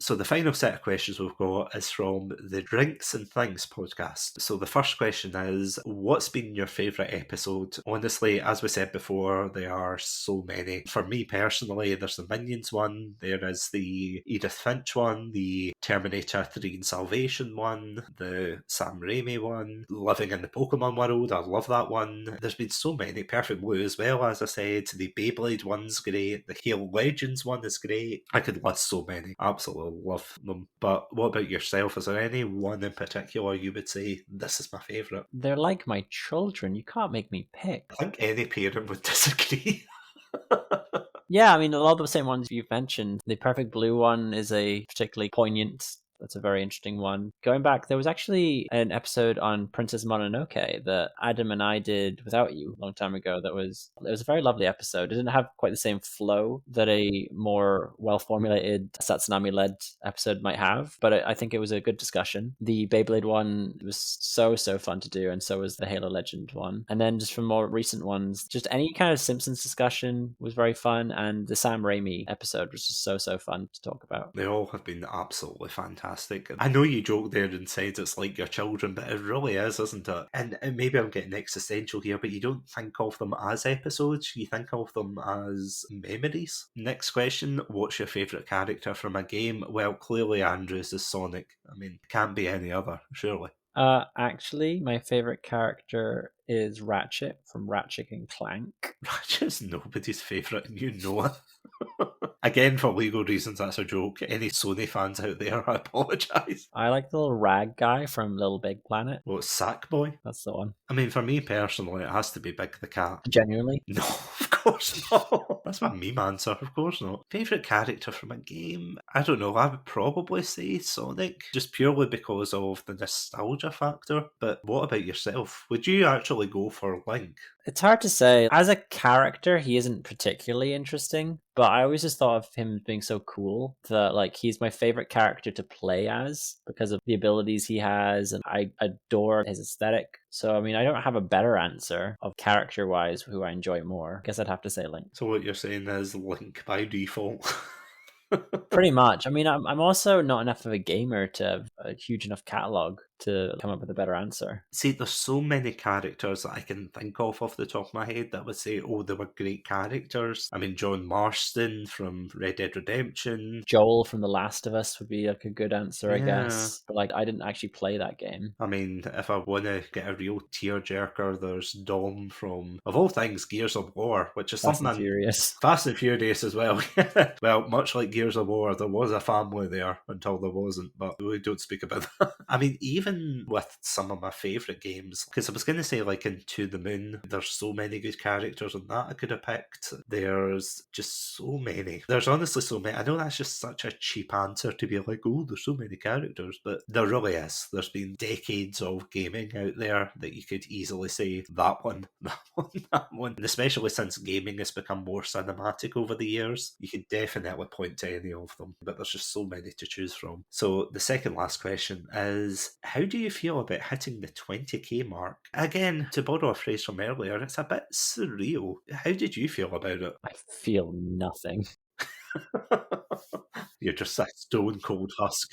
So the final set of questions we've got is from the Drinks and Things podcast. So the first question is, what's been your favourite episode? Honestly, as we said before, there are so many. For me personally, there's the Minions one, there is the Edith Finch one, the Terminator 3 and Salvation one, the Sam Raimi one, Living in the Pokemon World, I love that one. There's been so many. Perfect Blue as well, as I said. The Beyblade one's great. The Halo Legends one is great. I could list so many. Absolutely love them. But what about yourself? Is there any one in particular you would say, this is my favourite? They're like my children. You can't make me pick. I think any parent would disagree. Yeah, I mean, a lot of the same ones you've mentioned. The Perfect Blue one is a particularly poignant. That's a very interesting one. Going back, there was actually an episode on Princess Mononoke that Adam and I did without you a long time ago. It was a very lovely episode. It didn't have quite the same flow that a more well-formulated Satsunami-led episode might have, but I think it was a good discussion. The Beyblade one was so fun to do, and so was the Halo Legend one. And then just from more recent ones, just any kind of Simpsons discussion was very fun, and the Sam Raimi episode was just so fun to talk about. They all have been absolutely fantastic. I know you joked there and said it's like your children, but it really is, isn't it? And maybe I'm getting existential here, but you don't think of them as episodes, you think of them as memories. Next question, what's your favourite character from a game? Well, clearly Andrew's is Sonic. I mean, can't be any other, surely. Actually, my favorite character is Ratchet from Ratchet and Clank. Ratchet's nobody's favourite, and you know it. Again, for legal reasons, that's a joke. Any Sony fans out there, I apologise. I like the little rag guy from Little Big Planet. Well, it's Sackboy. That's the one. I mean, for me personally, it has to be Big the Cat. Genuinely. No, of course not. That's my meme answer, of course not. Favourite character from a game? I don't know, I would probably say Sonic, just purely because of the nostalgia factor. But what about yourself? Would you actually go for Link? It's hard to say. As a character, he isn't particularly interesting, but I always just thought of him being so cool that like he's my favorite character to play as because of the abilities he has, and I adore his aesthetic. So I mean, I don't have a better answer of character-wise who I enjoy more. I guess I'd have to say Link. So what you're saying is Link by default. Pretty much. I mean, I'm also not enough of a gamer to have a huge enough catalog to come up with a better answer. See, there's so many characters that I can think of off the top of my head that would say, oh, they were great characters. I mean, John Marston from Red Dead Redemption. Joel from The Last of Us would be like a good answer, I Yeah. guess. But like, I didn't actually play that game. I mean, if I want to get a real tearjerker, there's Dom from, of all things, Gears of War, which is Fast something and Furious. Fast and Furious as well. Well, much like Gears of War, there was a family there until there wasn't, but we don't speak about that. I mean, even with some of my favourite games, because I was going to say, like, in To the Moon, there's so many good characters in that I could have picked. There's just so many. There's honestly so many. I know that's just such a cheap answer to be like, oh, there's so many characters, but there really is. There's been decades of gaming out there that you could easily say, that one, that one, that one. And especially since gaming has become more cinematic over the years, you could definitely point to any of them, but there's just so many to choose from. So the second last question is, how do you feel about hitting the 20k mark? Again, to borrow a phrase from earlier, it's a bit surreal. How did you feel about it? I feel nothing. You're just a stone cold husk.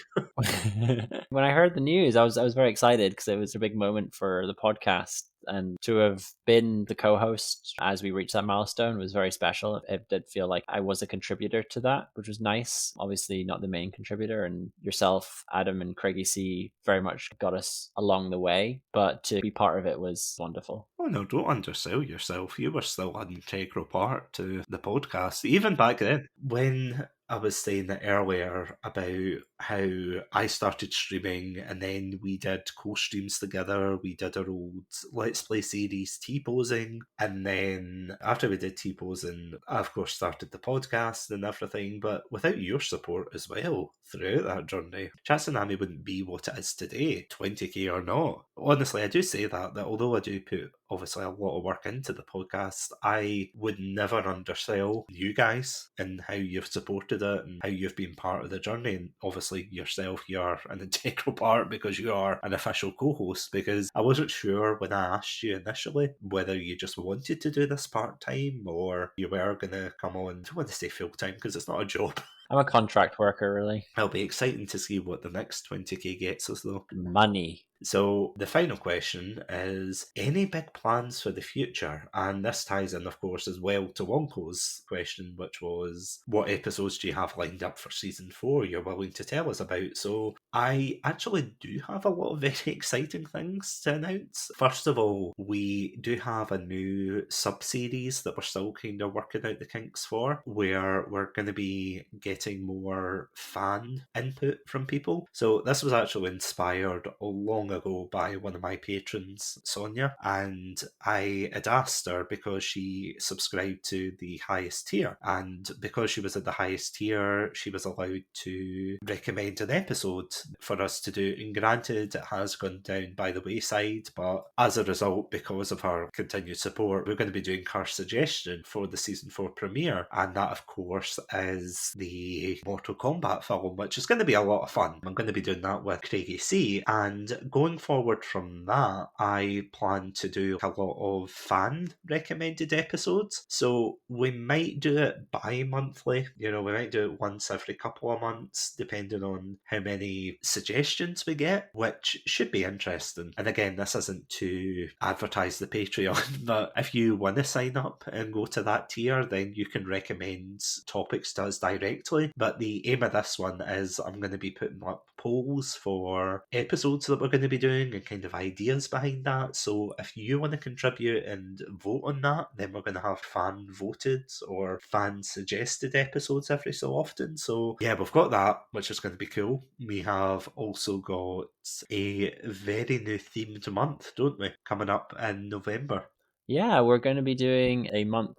When I heard the news, I was very excited because it was a big moment for the podcast, and to have been the co-host as we reached that milestone was very special. It did feel like I was a contributor to that, which was nice. Obviously not the main contributor, and yourself, Adam, and Craigie C very much got us along the way, but to be part of it was wonderful. Oh no, don't undersell yourself. You were still an integral part to the podcast, even back then. When I was saying that earlier about how I started streaming and then we did co-streams together. We did our old Let's Play series T-Posing, and then after we did T-Posing, I of course started the podcast and everything, but without your support as well throughout that journey, Chatsunami wouldn't be what it is today, 20k or not. Honestly, I do say that although I do put obviously a lot of work into the podcast, I would never undersell you guys and how you've supported it and how you've been part of the journey. And obviously yourself, you're an integral part because you are an official co-host, because I wasn't sure when I asked you initially whether you just wanted to do this part-time or you were going to come on, I don't want to say full-time because it's not a job. I'm a contract worker, really. It'll be exciting to see what the next 20k gets us though. Money. So the final question is, any big plans for the future? And this ties in, of course, as well to Wonko's question, which was, what episodes do you have lined up for season 4 you're willing to tell us about? So I actually do have a lot of very exciting things to announce. First of all, we do have a new sub-series that we're still kind of working out the kinks for, where we're going to be getting more fan input from people. So this was actually inspired long ago by one of my patrons, Sonia, and I had asked her because she subscribed to the highest tier, and because she was at the highest tier, she was allowed to recommend an episode for us to do. And granted, it has gone down by the wayside, but as a result, because of her continued support, we're going to be doing her suggestion for the season 4 premiere, and that of course is the Mortal Kombat film, which is going to be a lot of fun. I'm going to be doing that with Craigie C, and going forward from that, I plan to do a lot of fan recommended episodes. So we might do it bi-monthly, we might do it once every couple of months, depending on how many suggestions we get, which should be interesting. And again, this isn't to advertise the Patreon, but if you want to sign up and go to that tier, then you can recommend topics to us directly. But the aim of this one is I'm going to be putting up polls for episodes that we're going to be doing and kind of ideas behind that. So if you want to contribute and vote on that, then we're going to have fan voted or fan suggested episodes every so often. So yeah, we've got that, which is going to be cool. We have also got a very new themed month, don't we, coming up in November. Yeah, we're going to be doing a month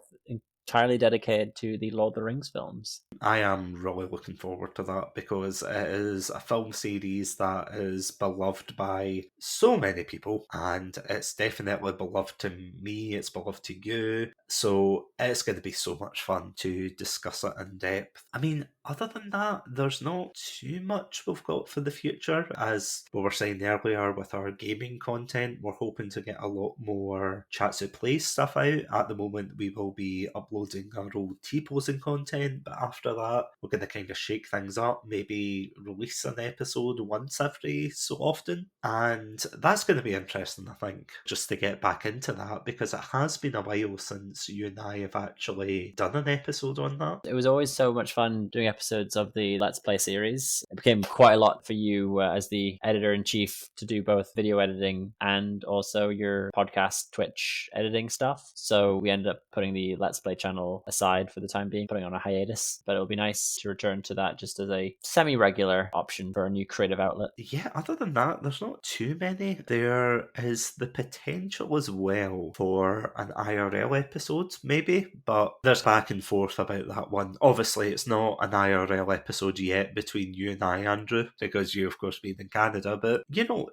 entirely dedicated to the Lord of the Rings films. I am really looking forward to that because it is a film series that is beloved by so many people, and it's definitely beloved to me, it's beloved to you, so it's going to be so much fun to discuss it in depth. I mean, other than that, there's not too much we've got for the future. As we were saying earlier with our gaming content, we're hoping to get a lot more Chatsu Plays stuff out. At the moment, we will be uploading our old T-posing content, but after that, we're going to kind of shake things up, maybe release an episode once every so often. And that's going to be interesting, I think, just to get back into that, because it has been a while since you and I have actually done an episode on that. It was always so much fun doing episodes of the Let's Play series. It became quite a lot for you as the editor-in-chief to do both video editing and also your podcast Twitch editing stuff. So we ended up putting the Let's Play channel aside for the time being, putting on a hiatus. But it'll be nice to return to that just as a semi-regular option for a new creative outlet. Yeah, other than that, there's not too many. There is the potential as well for an IRL episode, maybe, but there's back and forth about that one. Obviously, it's not an IRL episode yet between you and I, Andrew, because you, of course, being in Canada, but,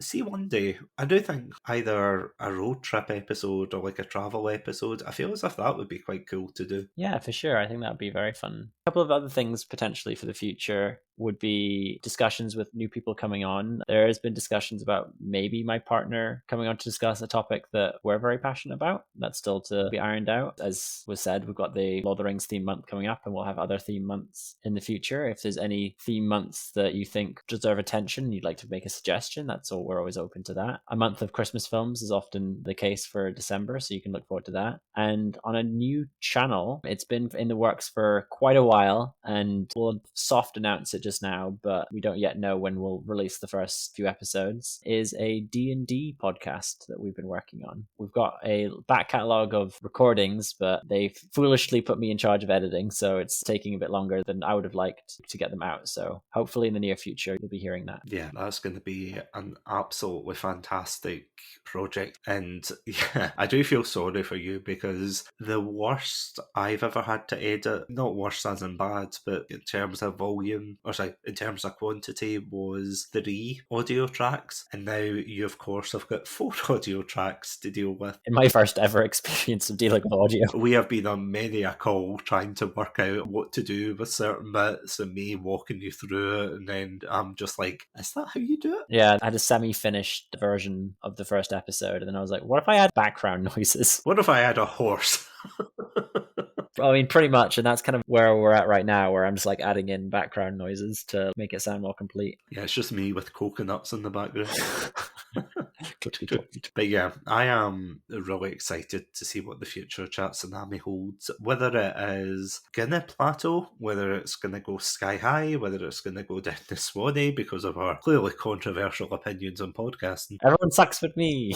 see, one day, I do think either a road trip episode or like a travel episode, I feel as if that would be quite cool to do. Yeah, for sure. I think that would be very fun. A couple of other things potentially for the future would be discussions with new people coming on. There has been discussions about maybe my partner coming on to discuss a topic that we're very passionate about. That's still to be ironed out. As was said, we've got the Lord of the Rings theme month coming up, and we'll have other theme months in the future. If there's any theme months that you think deserve attention, you'd like to make a suggestion, we're always open to that. A month of Christmas films is often the case for December, so you can look forward to that. And on a new channel, it's been in the works for quite a while, and we'll soft announce it just now, but we don't yet know when we'll release the first few episodes, is a D&D podcast that we've been working on. We've got a back catalogue of recordings, but they foolishly put me in charge of editing, so it's taking a bit longer than I would have liked to get them out. So hopefully in the near future, you'll be hearing that. Yeah, that's going to be an absolutely fantastic project. And yeah, I do feel sorry for you because the worst I've ever had to edit, not worst as in bad, but in terms of volume, or sorry, in terms of quantity, was 3 audio tracks. And now you, of course, have got 4 audio tracks to deal with. In my first ever experience of dealing with audio, we have been on many a call trying to work out what to do with certain bits, and me walking you through it, and then I'm just like, is that how you do it? Yeah, I had a semi-finished version of the first episode, and then I was like, what if I add background noises? What if I had a horse? I mean, pretty much, and that's kind of where we're at right now, where I'm just like adding in background noises to make it sound more complete. Yeah, it's just me with coconuts in the background. But yeah, I am really excited to see what the future of Chatsunami holds. Whether it is gonna plateau, whether it's gonna go sky high, whether it's gonna go down to Swanee because of our clearly controversial opinions on podcasting. Everyone sucks with me.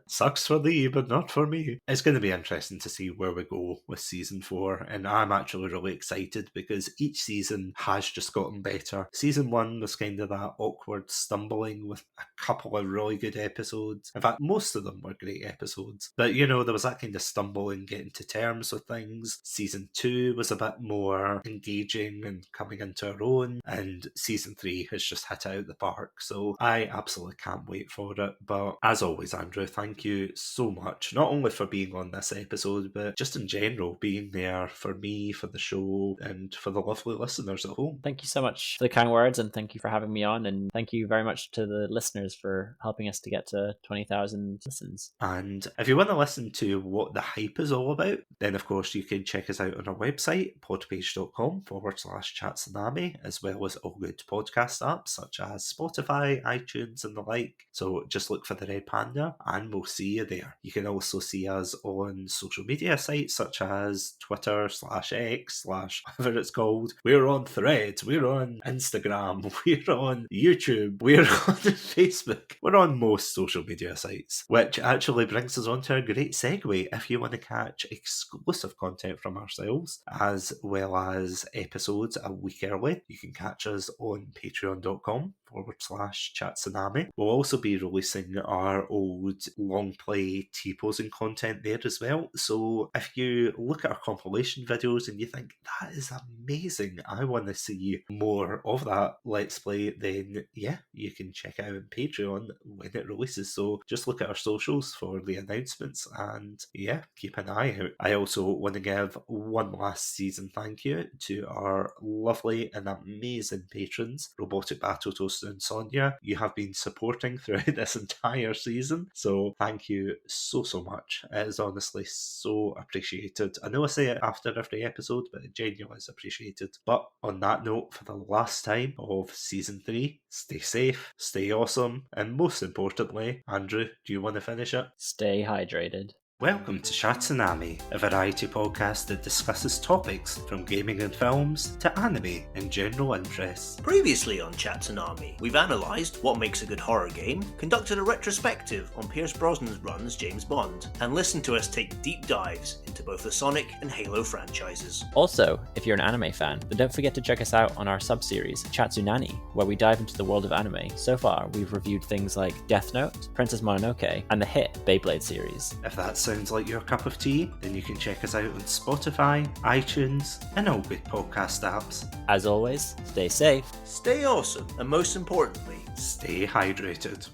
Sucks for thee, but not for me. It's going to be interesting to see where we go with season 4, and I'm actually really excited because each season has just gotten better. Season 1 was kind of that awkward stumbling with a couple of really good episodes. In fact, most of them were great episodes. But there was that kind of stumbling, getting to terms with things. Season 2 was a bit more engaging and coming into our own, and season 3 has just hit out the park. So I absolutely can't wait for it. But as always, Andrew, thank you so much, not only for being on this episode, but just in general, being there for me, for the show, and for the lovely listeners at home. Thank you so much for the kind words, and thank you for having me on, and thank you very much to the listeners for helping us to get to 20,000 listens. And if you want to listen to what the hype is all about, then of course you can check us out on our website, podpage.com/Chatsunami, as well as all good podcast apps such as Spotify, iTunes, and the like. So just look for the Red Panda and we'll see you there. You can also see us on social media sites such as Twitter/X/ whatever it's called. We're on Threads, we're on Instagram, we're on YouTube, we're on Facebook. We're on most social media sites, which actually brings us on to a great segue. If you want to catch exclusive content from ourselves, as well as episodes a week early, you can catch us on patreon.com/Chatsunami. We'll also be releasing our old long play T-posing content there as well. So if you look at our compilation videos and you think, that is amazing, I want to see more of that Let's Play, then yeah, you can check out on Patreon when it releases. So just look at our socials for the announcements and yeah, keep an eye out. I also want to give one last season thank you to our lovely and amazing patrons, Robotic Battle Toaster and Sonia. You have been supporting throughout this entire season, so thank you so much. It is honestly so appreciated. I know I say it after every episode, but it genuinely is appreciated. But on that note, for the last time of season 3, stay safe, stay awesome, and most importantly, Andrew, do you want to finish it? Stay hydrated. Welcome to Chatsunami, a variety podcast that discusses topics from gaming and films to anime and general interests. Previously on Chatsunami, we've analysed what makes a good horror game, conducted a retrospective on Pierce Brosnan's run as James Bond, and listened to us take deep dives into both the Sonic and Halo franchises. Also, if you're an anime fan, then don't forget to check us out on our sub-series, Chatsunami, where we dive into the world of anime. So far, we've reviewed things like Death Note, Princess Mononoke, and the hit Beyblade series. If that sounds like your cup of tea, then you can check us out on Spotify, iTunes, and all good podcast apps. As always, stay safe, Stay awesome, and most importantly, stay hydrated.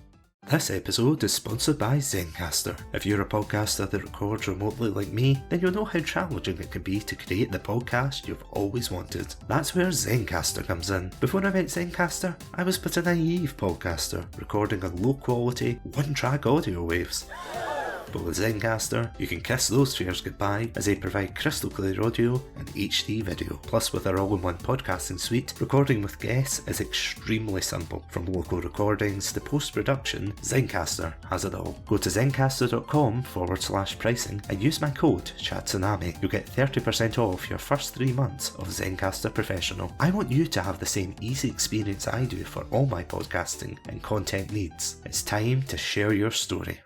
This episode is sponsored by Zencastr. If you're a podcaster that records remotely like me, then you'll know how challenging it can be to create the podcast you've always wanted. That's where Zencastr comes in. Before I met Zencastr, I was but a naive podcaster, recording on low quality, one-track audio waves. But with Zencastr, you can kiss those fears goodbye as they provide crystal clear audio and HD video. Plus, with our all-in-one podcasting suite, recording with guests is extremely simple. From local recordings to post-production, Zencastr has it all. Go to zencastr.com/pricing and use my code Chatsunami. You'll get 30% off your first 3 months of Zencastr Professional. I want you to have the same easy experience I do for all my podcasting and content needs. It's time to share your story.